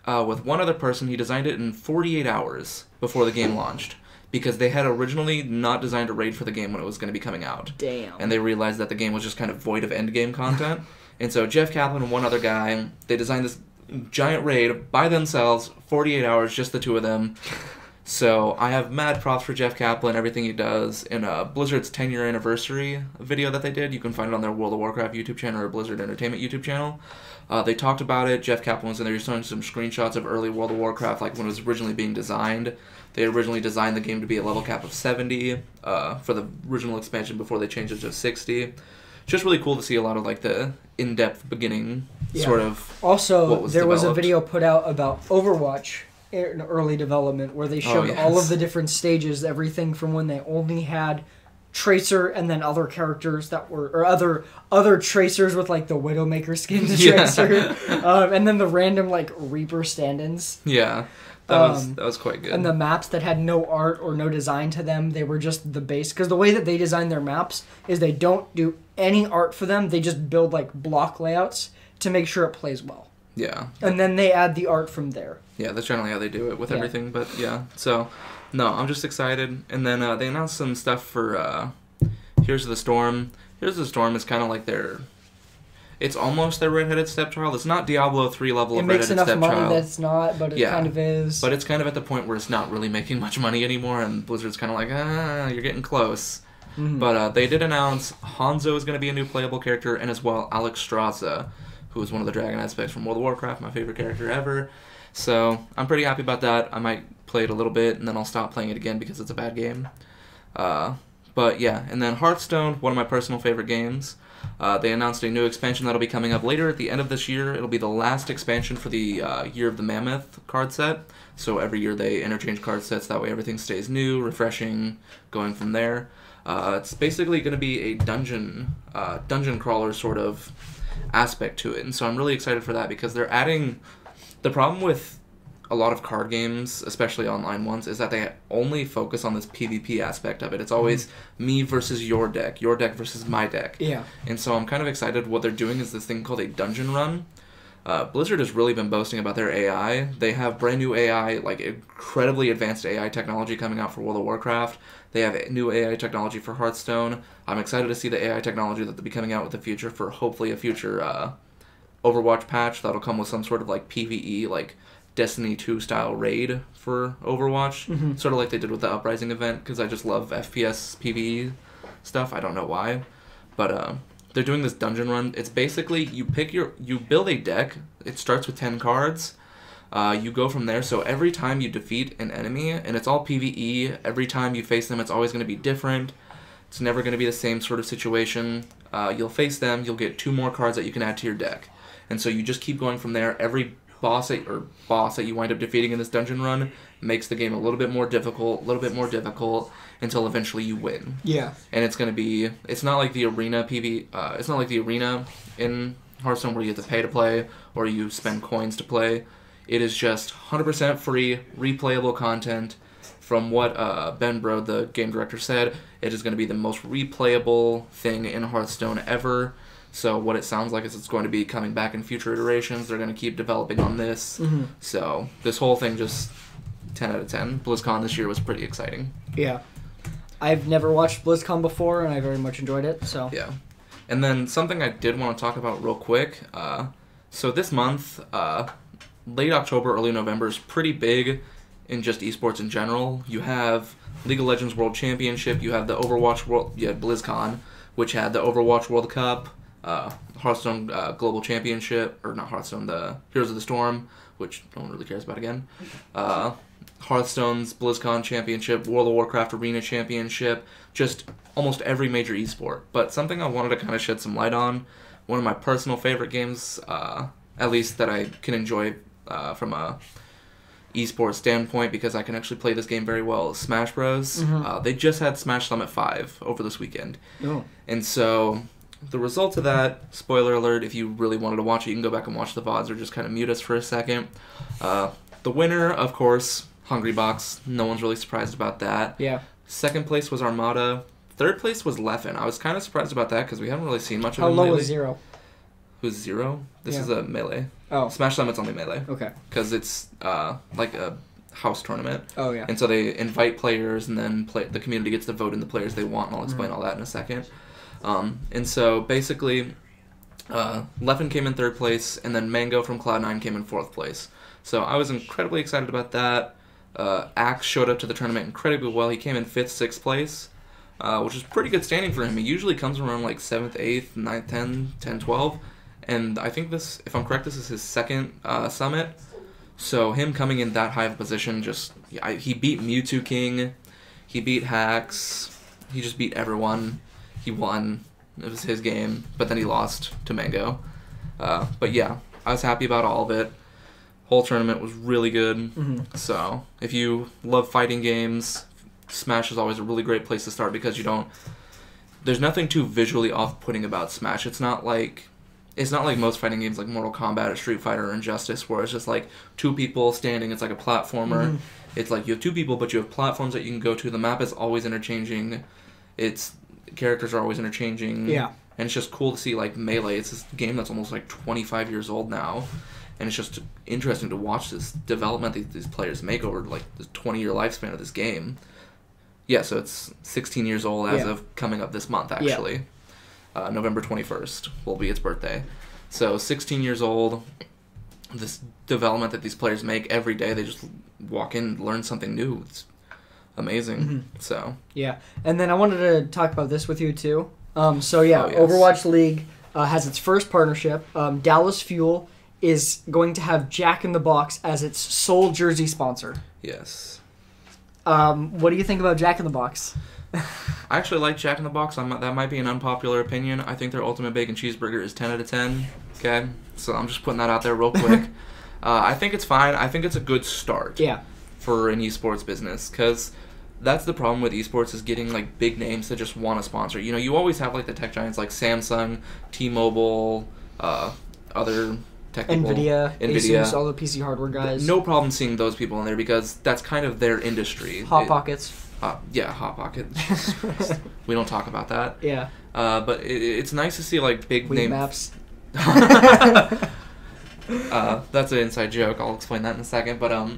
with one other person. He designed it in 48 hours before the game launched, because they had originally not designed a raid for the game when it was going to be coming out. Damn. And they realized that the game was just kind of void of endgame content. And so Jeff Kaplan and one other guy, they designed this giant raid by themselves, 48 hours, just the two of them. So I have mad props for Jeff Kaplan, everything he does. In Blizzard's 10-year anniversary video that they did, you can find it on their World of Warcraft YouTube channel or Blizzard Entertainment YouTube channel. They talked about it. Jeff Kaplan was in there showing some screenshots of early World of Warcraft, like when it was originally being designed. They originally designed the game to be a level cap of 70 for the original expansion before they changed it to 60. Just really cool to see a lot of like the in-depth beginning sort of Also, what was there was a developed. video put out about Overwatch in early development where they showed yes. all of the different stages, everything from when they only had Tracer and then other characters that were, or other Tracers with like the Widowmaker skin to Yeah. Tracer, and then the random like Reaper stand-ins. Yeah, that was quite good. And the maps that had no art or no design to them, they were just the base. Because the way that they design their maps is they don't do any art for them. They just build like block layouts to make sure it plays well. Yeah. And then they add the art from there. Yeah, that's generally how they do it with Yeah. everything. But yeah, so no, I'm just excited. And then they announced some stuff for Here's the Storm. Here's the Storm is kind of like it's almost their redheaded stepchild. It's not Diablo 3 level It of makes redheaded enough money stepchild. that it's not, but it Yeah. kind of is. But it's kind of at the point where it's not really making much money anymore, and Blizzard's kind of like, you're getting close. Mhm. But they did announce Hanzo is going to be a new playable character, and as well Alex Straza, who is one of the Dragon aspects from World of Warcraft, my favorite character ever. So I'm pretty happy about that. I might play it a little bit, and then I'll stop playing it again because it's a bad game. But yeah, and then Hearthstone, one of my personal favorite games. They announced a new expansion that'll be coming up later at the end of this year. It'll be the last expansion for the Year of the Mammoth card set. So every year they interchange card sets. That way everything stays new, refreshing, going from there. It's basically going to be a dungeon crawler sort of aspect to it. And so I'm really excited for that because they're adding... The problem with a lot of card games, especially online ones, is that they only focus on this PvP aspect of it. It's always me versus your deck versus my deck. Yeah. And so I'm kind of excited. What they're doing is this thing called a dungeon run. Blizzard has really been boasting about their AI. They have brand new AI, like incredibly advanced AI technology coming out for World of Warcraft. They have new AI technology for Hearthstone. I'm excited to see the AI technology that they'll be coming out with the future for hopefully a future Overwatch patch that'll come with some sort of like PvE, like Destiny 2 style raid for Overwatch, sort of like they did with the Uprising event, because I just love FPS PvE stuff. I don't know why, but they're doing this dungeon run. It's basically you build a deck. It starts with 10 cards. You go from there. So every time you defeat an enemy, and it's all PvE. Every time you face them, it's always going to be different. It's never going to be the same sort of situation. You'll face them. You'll get 2 more cards that you can add to your deck, and so you just keep going from there. Every boss that you wind up defeating in this dungeon run makes the game a little bit more difficult, until eventually you win. Yeah. And it's not like the arena it's not like the arena in Hearthstone where you have to pay to play or you spend coins to play. It is just 100% free, replayable content. From what Ben Brode, the game director, said, it is going to be the most replayable thing in Hearthstone ever. So what it sounds like is it's going to be coming back in future iterations. They're going to keep developing on this. So this whole thing just 10 out of 10. BlizzCon this year was pretty exciting. Yeah. I've never watched BlizzCon before, and I very much enjoyed it. So Yeah. And then something I did want to talk about real quick. So this month, late October, early November is pretty big in just esports in general. You have League of Legends World Championship. You have the Overwatch World... You had BlizzCon, which had the Overwatch World Cup. Hearthstone Global Championship, or not Hearthstone, the Heroes of the Storm, which no one really cares about again. Hearthstone's BlizzCon Championship, World of Warcraft Arena Championship, just almost every major esport. But something I wanted to kind of shed some light on, one of my personal favorite games, at least that I can enjoy from a esports standpoint, because I can actually play this game very well, is Smash Bros. They just had Smash Summit 5 over this weekend. Oh. And so... The result of that, spoiler alert, if you really wanted to watch it, you can go back and watch the VODs or just kind of mute us for a second. The winner, of course, Hungrybox. No one's really surprised about that. Yeah. Second place was Armada. Third place was Leffen. I was kind of surprised about that because we haven't really seen much of How him low lately. was Zero? Who's Zero? This Yeah. is a melee. Oh. Smash Summit's only melee. Okay. Because it's like a house tournament. Oh, yeah. And so they invite players, and then the community gets to vote in the players they want, and I'll explain all that in a second. And so basically, Leffen came in 3rd place, and then Mango from Cloud9 came in 4th place. So I was incredibly excited about that. Axe showed up to the tournament incredibly well. He came in 5th, 6th place, which is pretty good standing for him. He usually comes around like 7th, 8th, 9th, 10th, 12th. And I think this, if I'm correct, this is his second summit. So him coming in that high of a position, he beat Mewtwo King, he beat Hax, he just beat everyone. He won. It was his game, but then he lost to Mango. But yeah, I was happy about all of it. Whole tournament was really good. Mm-hmm. So if you love fighting games, Smash is always a really great place to start because there's nothing too visually off-putting about Smash. It's not like most fighting games like Mortal Kombat or Street Fighter or Injustice where it's just like two people standing. It's like a platformer. Mm-hmm. It's like you have two people, but you have platforms that you can go to. The map is always interchanging. Characters are always interchanging. Yeah. And it's just cool to see like Melee. It's this game that's almost like 25 years old now. And it's just interesting to watch this development these players make over like the 20-year lifespan of this game. Yeah, so it's 16 years old as of coming up this month, actually. November 21st will be its birthday. So 16 years old, this development that these players make every day, they just walk in, learn something new. It's amazing. Mm-hmm. So yeah, and then I wanted to talk about this with you too. Yes. Overwatch League has its first partnership. Dallas Fuel is going to have Jack in the Box as its sole jersey sponsor. Yes. What do you think about Jack in the Box? I actually like Jack in the Box. That might be an unpopular opinion. I think their Ultimate Bacon Cheeseburger is 10 out of 10. Okay? So I'm just putting that out there real quick. I think it's fine. I think it's a good start for an esports business because that's the problem with esports is getting like big names that just want to sponsor. You know, you always have like the tech giants like Samsung, T-Mobile, other tech people. NVIDIA, Asus, all the PC hardware guys. No problem seeing those people in there because that's kind of their industry. Hot Pockets. Hot Pocket. We don't talk about that. Yeah. But it's nice to see like big Weed name maps. That's an inside joke. I'll explain that in a second. But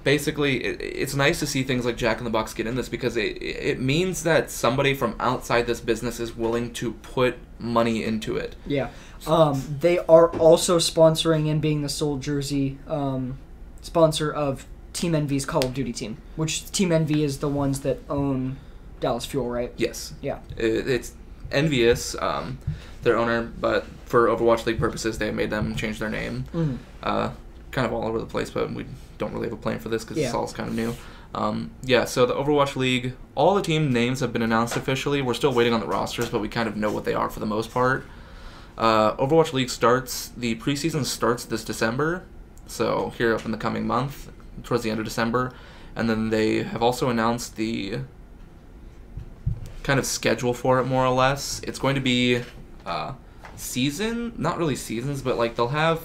basically, it's nice to see things like Jack in the Box get in this because it means that somebody from outside this business is willing to put money into it. Yeah. They are also sponsoring and being the sole jersey sponsor of Team Envy's Call of Duty team, which Team Envy is the ones that own Dallas Fuel, right? Yes. Yeah. It's Envious, their owner, but for Overwatch League purposes, they made them change their name. Mm-hmm. Kind of all over the place, but we don't really have a plan for this because it's all kind of new. So the Overwatch League, all the team names have been announced officially. We're still waiting on the rosters, but we kind of know what they are for the most part. Overwatch League the preseason starts this December, so here up in the coming month, towards the end of December, and then they have also announced the kind of schedule for it more or less. It's going to be not really seasons, but like they'll have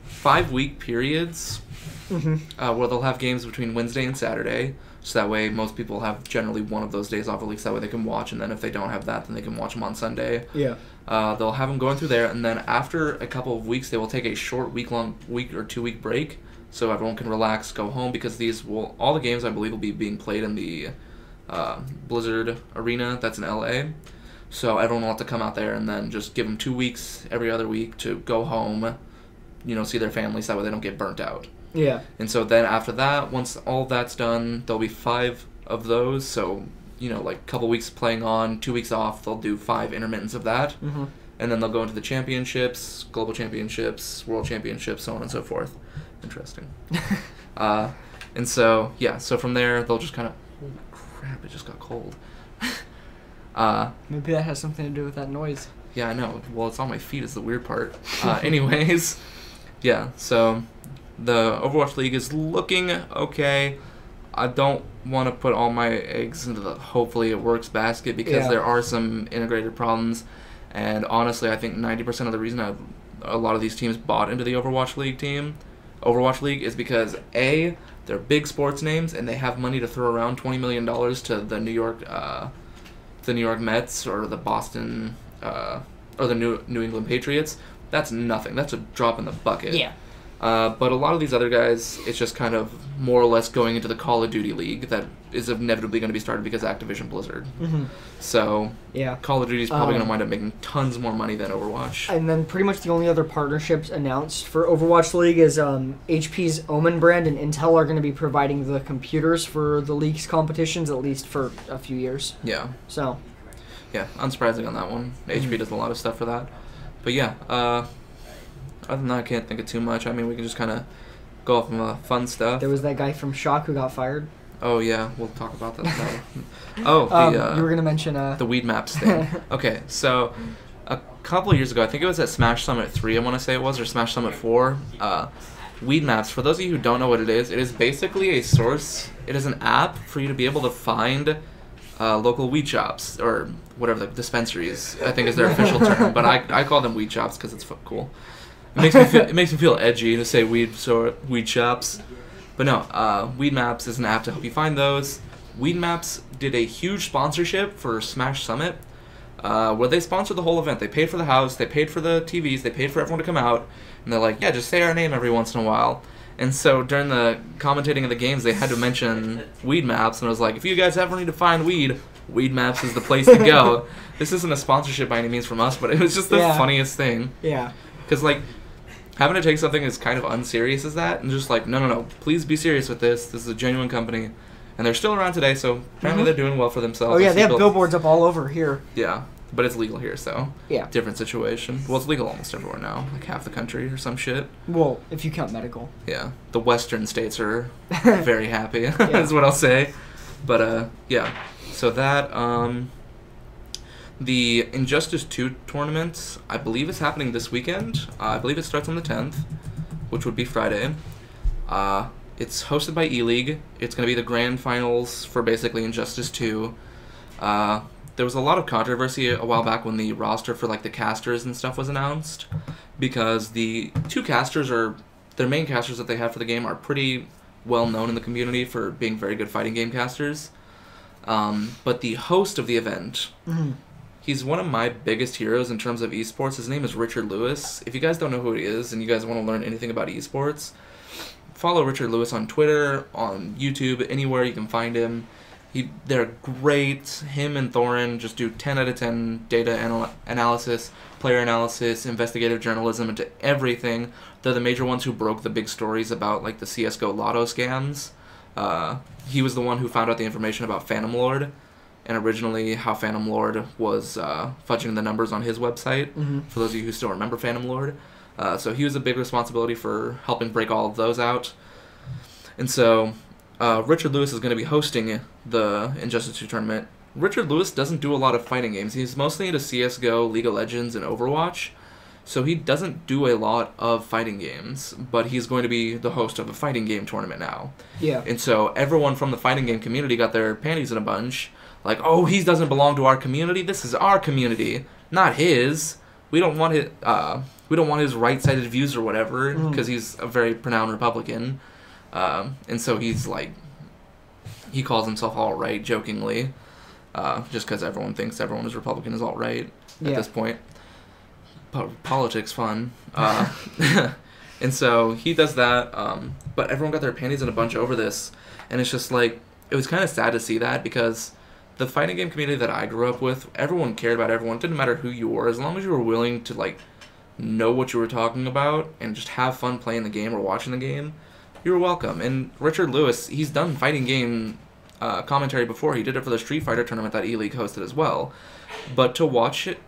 5-week periods where they'll have games between Wednesday and Saturday, so that way most people have generally one of those days off at least, that way they can watch, and then if they don't have that, then they can watch them on Sunday. Yeah. They'll have them going through there, and then after a couple of weeks, they will take a short week or 2-week break, so everyone can relax, go home, because all the games I believe will be being played in the Blizzard Arena that's in LA. So everyone will have to come out there and then just give them 2 weeks every other week to go home, see their families, that way they don't get burnt out. Yeah. And so then after that, once all that's done, there'll be 5 of those, so like a couple weeks playing on, 2 weeks off, they'll do 5 intermittents of that. Mm-hmm. And then they'll go into the championships, global championships, world championships, so on and so forth. Interesting. And so, so from there, they'll just kind of... Holy crap, it just got cold. Maybe that has something to do with that noise. Yeah, I know. Well, it's on my feet is the weird part. Anyways, so the Overwatch League is looking okay. I don't want to put all my eggs into the hopefully it works basket because there are some integrated problems. And honestly, I think 90% of the reason a lot of these teams bought into the Overwatch League is because A, they're big sports names and they have money to throw around $20 million to the New York Mets or the Boston or the New England Patriots. That's nothing. That's a drop in the bucket. Yeah. But a lot of these other guys, it's just kind of more or less going into the Call of Duty League that is inevitably going to be started because Activision Blizzard. Mm-hmm. So Call of Duty is probably going to wind up making tons more money than Overwatch. And then pretty much the only other partnerships announced for Overwatch League is HP's Omen brand and Intel are going to be providing the computers for the league's competitions, at least for a few years. Yeah. So. Yeah, unsurprising on that one. HP does a lot of stuff for that. But other than that, I can't think of too much. I mean, we can just kind of go off of fun stuff. There was that guy from Shock who got fired. Oh, yeah. We'll talk about that. You were going to mention... the weed maps thing. Okay, so a couple of years ago, I think it was at Smash Summit 3, I want to say it was, or Smash Summit 4, Weed Maps, for those of you who don't know what it is basically a source, it is an app for you to be able to find local weed shops, or whatever, the dispensaries, I think is their official term, but I call them weed shops because it's cool. It makes me feel edgy to say weed shops. But no, Weed Maps is an app to help you find those. Weed Maps did a huge sponsorship for Smash Summit, where they sponsored the whole event. They paid for the house, they paid for the TVs, they paid for everyone to come out, and they're like, yeah, just say our name every once in a while. And so during the commentating of the games, they had to mention Weed Maps, and it was like, if you guys ever need to find weed, Weed Maps is the place to go. This isn't a sponsorship by any means from us, but it was just the funniest thing. Yeah. Because, like, having to take something as kind of unserious as that, and just like, no, please be serious with this. This is a genuine company. And they're still around today, so apparently they're doing well for themselves. Oh, yeah, they have billboards up all over here. Yeah, but it's legal here, so yeah, different situation. Well, it's legal almost everywhere now, like half the country or some shit. Well, if you count medical. Yeah, the western states are very happy, is what I'll say. But, yeah, so that, the Injustice 2 tournament, I believe is happening this weekend. I believe it starts on the 10th, which would be Friday. It's hosted by E-League. It's going to be the grand finals for basically Injustice 2. There was a lot of controversy a while back when the roster for like the casters and stuff was announced, because the two casters their main casters that they have for the game are pretty well known in the community for being very good fighting game casters. But the host of the event, he's one of my biggest heroes in terms of esports. His name is Richard Lewis. If you guys don't know who he is and you guys want to learn anything about esports, follow Richard Lewis on Twitter, on YouTube, anywhere you can find him. They're great. Him and Thorin just do 10 out of 10 data analysis, player analysis, investigative journalism, into everything. They're the major ones who broke the big stories about like the CSGO lotto scams. He was the one who found out the information about Phantom Lord, and originally how Phantom Lord was fudging the numbers on his website, for those of you who still remember Phantom Lord. So he was a big responsibility for helping break all of those out. And so Richard Lewis is going to be hosting the Injustice 2 tournament. Richard Lewis doesn't do a lot of fighting games. He's mostly into CSGO, League of Legends, and Overwatch. So he doesn't do a lot of fighting games, but he's going to be the host of a fighting game tournament now. Yeah. And so everyone from the fighting game community got their panties in a bunch. Like, oh, he doesn't belong to our community. This is our community, not his. We don't want his right-sided views or whatever, because he's a very pronounced Republican. And so he's like, he calls himself alt-right jokingly, just because everyone thinks everyone who's Republican is alt-right at this point. Politics fun. And so he does that, but everyone got their panties in a bunch over this, and it's just like, it was kind of sad to see that, because the fighting game community that I grew up with, everyone cared about everyone. It didn't matter who you were, as long as you were willing to like know what you were talking about and just have fun playing the game or watching the game, you were welcome. And Richard Lewis, he's done fighting game commentary before. He did it for the Street Fighter tournament that E-League hosted as well. But to watch it,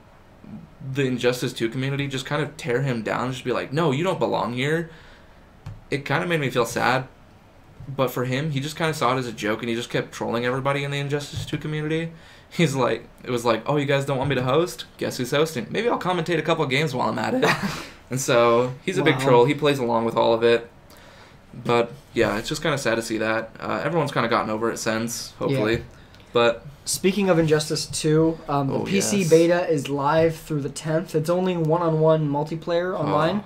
the Injustice 2 community just kind of tear him down, just be like, no, you don't belong here, it kind of made me feel sad. But for him, he just kind of saw it as a joke, and he just kept trolling everybody in the Injustice 2 community. He's like, it was like, oh, you guys don't want me to host? Guess who's hosting? Maybe I'll commentate a couple of games while I'm at it. And so he's a big troll. He plays along with all of it. But yeah, it's just kind of sad to see that. Everyone's kind of gotten over it since, hopefully. Yeah. But speaking of Injustice 2, the PC beta is live through the 10th. It's only one-on-one multiplayer online.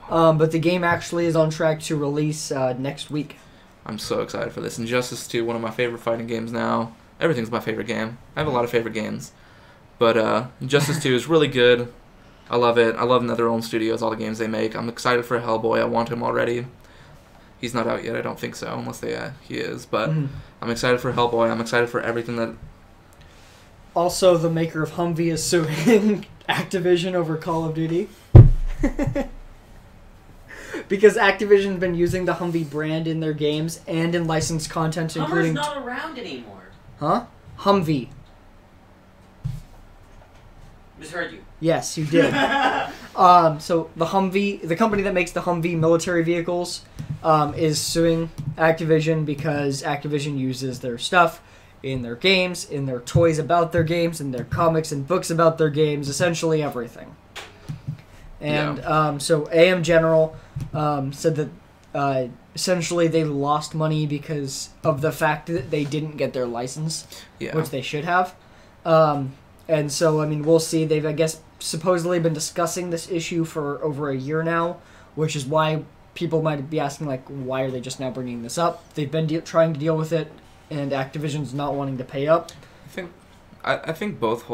But the game actually is on track to release next week. I'm so excited for this. Injustice 2, one of my favorite fighting games now. Everything's my favorite game. I have a lot of favorite games. But Injustice 2 is really good. I love it. I love NetherRealm Studios, all the games they make. I'm excited for Hellboy. I want him already. He's not out yet, I don't think so, unless he is. But I'm excited for Hellboy. I'm excited for everything that... Also, the maker of Humvee is suing Activision over Call of Duty. Because Activision's been using the Humvee brand in their games and in licensed content, including... Hummer's not around anymore. Huh? Humvee. Misheard you. Yes, you did. So the Humvee, the company that makes the Humvee military vehicles, is suing Activision because Activision uses their stuff in their games, in their toys about their games, in their comics and books about their games, essentially everything. And so AM General said that essentially they lost money because of the fact that they didn't get their license, which they should have. And so, I mean, we'll see. They've, I guess, supposedly been discussing this issue for over a year now, which is why people might be asking, like, why are they just now bringing this up? They've been trying to deal with it, and Activision's not wanting to pay up. I think both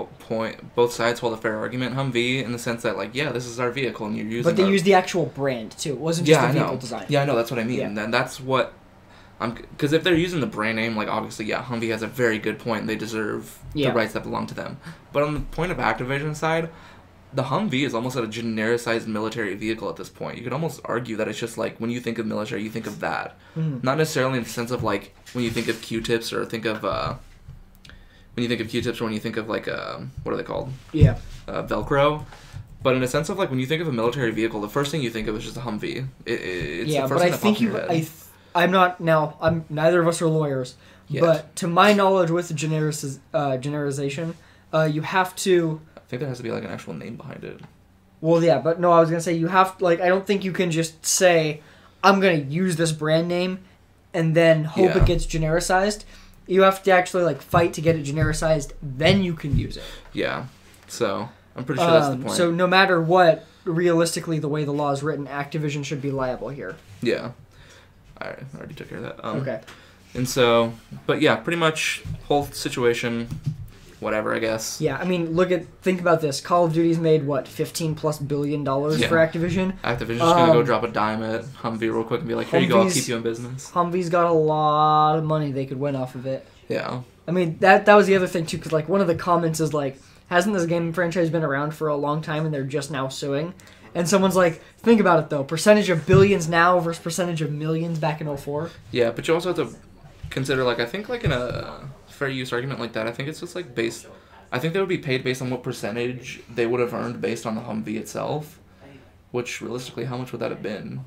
sides hold a fair argument. Humvee, in the sense that, like, yeah, this is our vehicle, and you're using. But they used the actual brand too. It wasn't just the vehicle design. Yeah, I know. That's what I mean. Yeah. And that's what because if they're using the brand name, like, obviously, yeah, Humvee has a very good point. They deserve the rights that belong to them. But on the point of Activision side, the Humvee is almost a genericized military vehicle at this point. You could almost argue that it's just like when you think of military, you think of that. Not necessarily in the sense of like when you think of Q-tips or think of when you think of Q-tips or when you think of like what are they called? Yeah. Velcro. But in a sense of like when you think of a military vehicle, the first thing you think of is just a Humvee. It's the first thing that pops in your head. I'm neither of us are lawyers, but to my knowledge, with genericization, you have to. I think there has to be like an actual name behind it. Well, yeah, but no, I was gonna say you have to, like, I don't think you can just say I'm gonna use this brand name and then hope it gets genericized. You have to actually like fight to get it genericized, then you can use it. Yeah, so I'm pretty sure that's the point. So no matter what, realistically, the way the law is written, Activision should be liable here. Yeah. I already took care of that. Okay. And so, but yeah, pretty much whole situation, whatever, I guess. Yeah, I mean, think about this. Call of Duty's made, what, $15+ billion for Activision? Activision's just going to go drop a dime at Humvee real quick and be like, here you go, I'll keep you in business. Humvee's got a lot of money they could win off of it. Yeah. I mean, that was the other thing, too, because, like, one of the comments is, like, hasn't this game franchise been around for a long time and they're just now suing? And someone's like, think about it, though. Percentage of billions now versus percentage of millions back in 2004. Yeah, but you also have to consider, like, I think, like, in a fair use argument like that, I think it's just, like, based... I think they would be paid based on what percentage they would have earned based on the Humvee itself. Which, realistically, how much would that have been?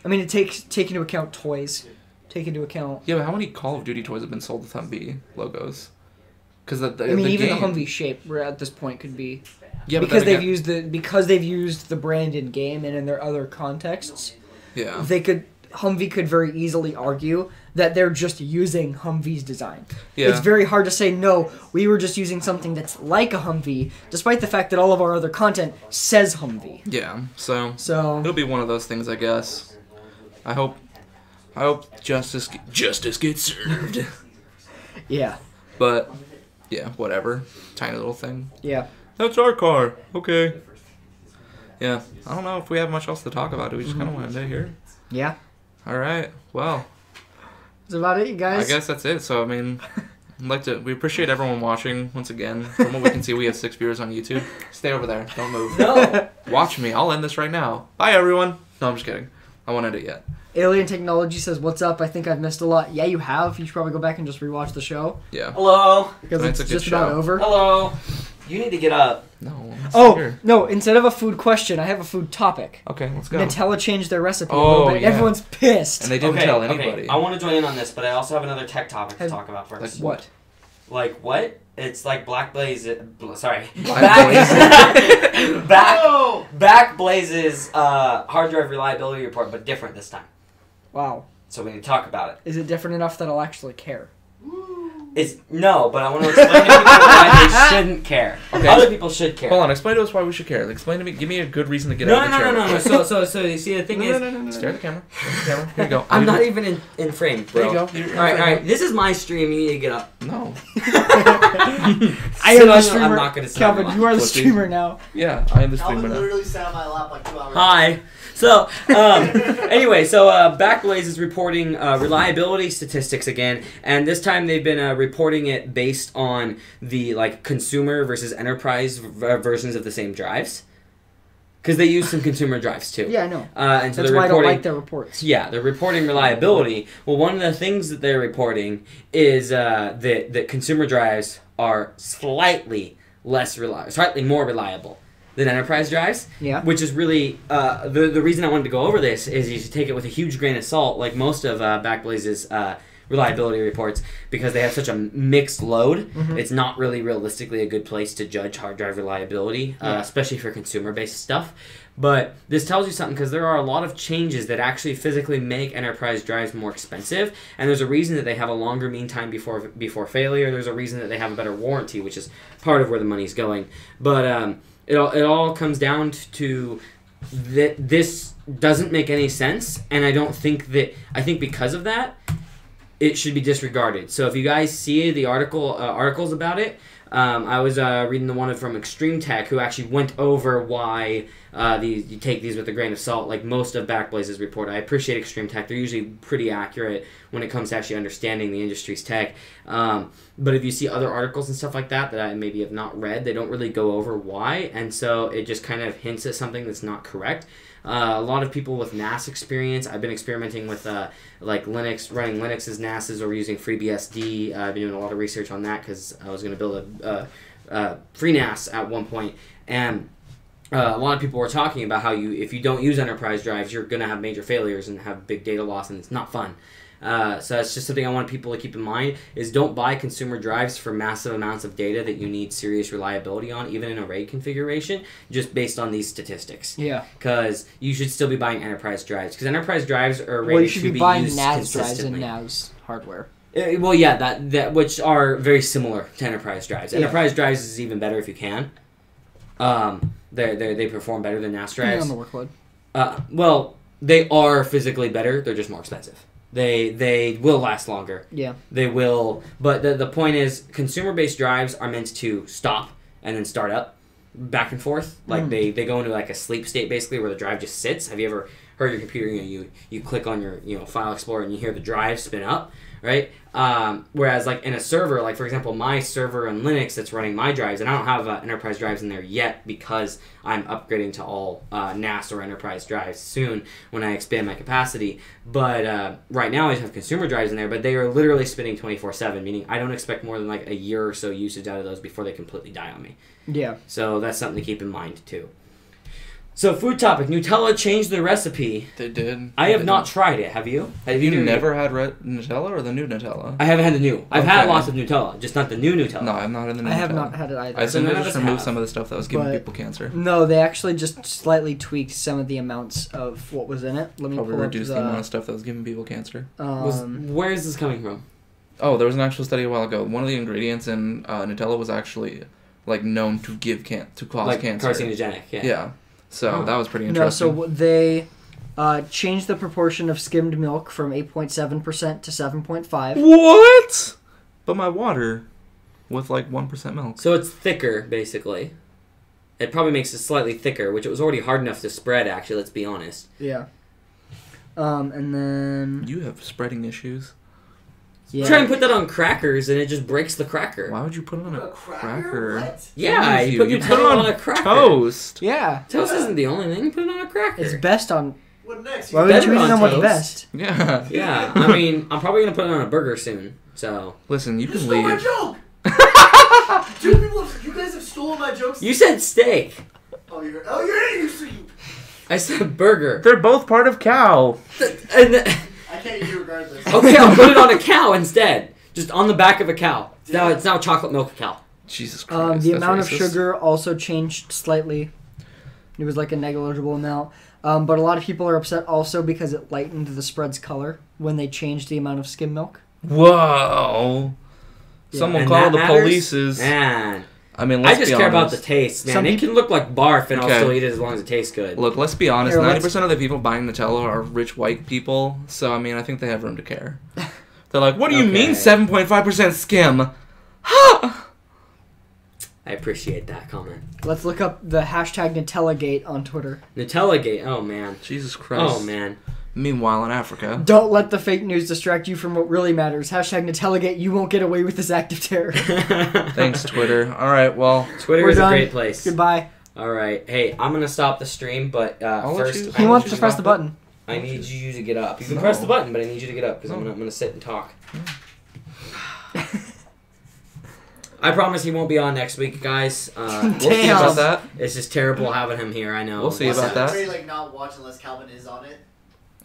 I mean, take into account toys. Take into account... Yeah, but how many Call of Duty toys have been sold with Humvee logos? Because even the Humvee shape at this point could be... Yeah, because they've used the brand in game and in their other contexts. Yeah. Humvee could very easily argue that they're just using Humvee's design. Yeah. It's very hard to say, no, we were just using something that's like a Humvee, despite the fact that all of our other content says Humvee. Yeah, so it'll be one of those things, I guess. I hope justice gets served. Yeah. But yeah, whatever. Tiny little thing. Yeah. That's our car. Okay. Yeah. I don't know if we have much else to talk about. Do we just kind of want to end it here? Yeah. All right. Well. That's about it, you guys. I guess that's it. So, I mean, we appreciate everyone watching once again. From what we can see, we have 6 viewers on YouTube. Stay over there. Don't move. No. Watch me. I'll end this right now. Bye, everyone. No, I'm just kidding. I won't end it yet. Alien Technology says, what's up? I think I've missed a lot. Yeah, you have. You should probably go back and just rewatch the show. Yeah. Hello. Because it's just about over. Hello. You need to get up. No. No, instead of a food question, I have a food topic. Okay, let's go. Nutella changed their recipe a little bit. Yeah. Everyone's pissed. And they didn't tell anybody. Okay. I want to join in on this, but I also have another tech topic to talk about first. Like what? Like what? It's like Black Blaze's hard drive reliability report, but different this time. Wow. So we need to talk about it. Is it different enough that I'll actually care? No, but I want to explain to people why they shouldn't care. Okay. Other people should care. Hold on, explain to us why we should care. Explain to me, give me a good reason to get out of the chair. No. So you see, the thing is... Stare at the camera. Here you go. I'm not even in frame, bro. There you go. All right. This is my stream. You need to get up. No. I am the streamer. I'm not going to say Calvin, you are the streamer now. Yeah, I am the streamer now. Calvin literally sat on my lap like 2 hours Hi. So, anyway, Backblaze is reporting reliability statistics again, and this time they've been reporting it based on the consumer versus enterprise versions of the same drives, because they use some consumer drives too. Yeah, I know. And so that's why I don't like their reports. Yeah, they're reporting reliability. Well, one of the things that they're reporting is that consumer drives are slightly more reliable than enterprise drives. Yeah. Which is really the reason I wanted to go over this is you should take it with a huge grain of salt, like most of Backblaze's reliability reports because they have such a mixed load. Mhm. It's not really realistically a good place to judge hard drive reliability, especially for consumer-based stuff. But this tells you something because there are a lot of changes that actually physically make enterprise drives more expensive, and there's a reason that they have a longer mean time before failure. There's a reason that they have a better warranty, which is part of where the money's going. But it all comes down to that this doesn't make any sense, and I think because of that, it should be disregarded. So if you guys see the articles about it, I was reading the one from Extreme Tech, who actually went over why you take these with a grain of salt, like most of Backblaze's report. I appreciate Extreme Tech. They're usually pretty accurate when it comes to actually understanding the industry's tech. But if you see other articles and stuff like that I maybe have not read, they don't really go over why, and so it just kind of hints at something that's not correct. A lot of people with NAS experience. I've been experimenting with like Linux, running Linux as NASs or using FreeBSD. I've been doing a lot of research on that because I was going to build a free NAS at one point, and a lot of people were talking about how if you don't use enterprise drives, you're going to have major failures and have big data loss, and it's not fun. So that's just something I want people to keep in mind, is don't buy consumer drives for massive amounts of data that you need serious reliability on, even in a RAID configuration, just based on these statistics. Yeah. Because you should still be buying enterprise drives, because enterprise drives are Well, you rated should to be be buying used NAS drives and consistently. NAS hardware. Well, yeah, that which are very similar to enterprise drives. Yeah. Enterprise drives is even better if you can. They perform better than NAS drives. Depending on the workload. Well, they are physically better. They're just more expensive. They will last longer. Yeah. They will. But the point is, consumer-based drives are meant to stop and then start up back and forth. Like they go into like a sleep state basically, where the drive just sits. Have you ever heard your computer? You click on your File Explorer and you hear the drive spin up, right? Whereas like in a server, like for example, my server in Linux that's running my drives, and I don't have enterprise drives in there yet because I'm upgrading to all NAS or enterprise drives soon when I expand my capacity. But right now I just have consumer drives in there, but they are literally spinning 24/7, meaning I don't expect more than like a year or so usage out of those before they completely die on me. Yeah. So that's something to keep in mind too. So food topic, Nutella changed the recipe. They did. I have not tried it. Have you? Have You never had red Nutella or the new Nutella? I haven't had the new. I've had Okay. lots of Nutella, just not the new Nutella. No, I've not had the new I have Nutella. not had it either. I assume none they of just us removed have. some of the stuff that was giving But- people cancer. No, they actually just slightly tweaked some of the amounts of what was in it. Let me Probably pull up reduced the amount of stuff that was giving people cancer. Where is this coming from? Oh, there was an actual study a while ago. One of the ingredients in Nutella was actually like known to cause Like cancer. carcinogenic, yeah. Yeah. So Oh. that was pretty no, interesting. so they changed the proportion of skimmed milk from 8.7% to 7.5. What? But my water with like 1% milk. So it's thicker, basically. It probably makes it slightly thicker, which it was already hard enough to spread, actually, let's be honest. Yeah. And then You have spreading issues. yeah. Try and put that on crackers, and it just breaks the cracker. Why would you put it on a cracker? What? Yeah, Wrong you with put You Nutella put it on a cracker. Toast. Yeah. Toast isn't the only thing. You put it on a cracker. It's best on. What next? Why would better you eat on them with toast. best? Yeah. Yeah, I mean, I'm probably going to put it on a burger soon, so... Listen, you You can stole my leave. joke! You guys have stolen my jokes. You said steak. Oh, you're eating. I said burger. They're both part of cow. And I can't eat you regardless. okay, I'll put it on a cow instead. Just on the back of a cow. It's now chocolate milk cow. Jesus Christ. The that's amount of racist. sugar also changed slightly. It was like a negligible amount. But a lot of people are upset also because it lightened the spread's color when they changed the amount of skim milk. Whoa. Yeah. Someone And call that the matters? polices. Man. I mean, I let's just be care honest. about the taste, man. Some It people- can look like barf, and I'll Okay. still eat it as long as it tastes good. Look, let's be honest. Here, 90% of the people buying Nutella are rich white people. So, I mean, I think they have room to care. They're like, what do you mean Okay. 7.5% skim? I appreciate that comment. Let's look up the hashtag NutellaGate on Twitter. Nutella Gate. Oh, man. Jesus Christ. Oh, man. Meanwhile, in Africa. Don't let the fake news distract you from what really matters. Hashtag NutellaGate. You won't get away with this act of terror. Thanks, Twitter. All right, well, Twitter We're is done. a great place. Goodbye. All right. Hey, I'm going to stop the stream, but I'll let first, you- He I'll wants let to you press the stop it. button. I need you to get up. You can No. press the button, but I need you to get up because No. I'm gonna sit and talk. I promise he won't be on next week, guys. We'll see Damn. about that. It's just terrible having him here. I know. We'll see about that. Really, like, not watch unless Calvin is on it.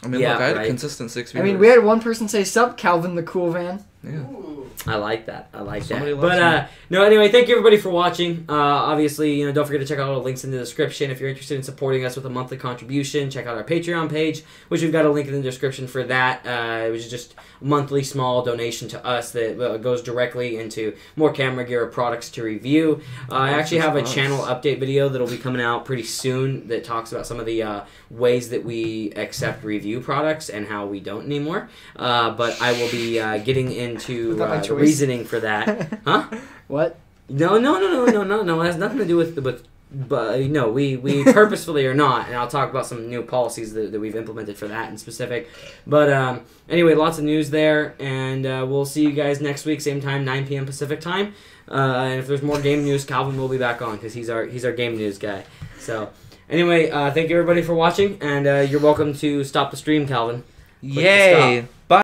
I mean, Yeah, look, I had right. a consistent 6 I viewers. mean, we had one person say, "Sup, Calvin the cool van." Yeah. Ooh. I like that. I like Somebody that. loves But no, anyway, thank you everybody for watching. Obviously, don't forget to check out all the links in the description. If you're interested in supporting us with a monthly contribution, check out our Patreon page, which we've got a link in the description for that. Which is just a monthly small donation to us that goes directly into more camera gear or products to review. I actually have a channel update video that'll be coming out pretty soon that talks about some of the ways that we accept review products and how we don't anymore. But I will be getting into Was that my the choice? reasoning for that. Huh? What? No. It has nothing to do with but no, we purposefully are not, and I'll talk about some new policies that we've implemented for that in specific. But anyway, lots of news there, and we'll see you guys next week, same time, 9 p.m. Pacific time. And if there's more game news, Calvin will be back on because he's our game news guy. So anyway, thank you everybody for watching, and you're welcome to stop the stream, Calvin. Click the stop. Yay! Bye.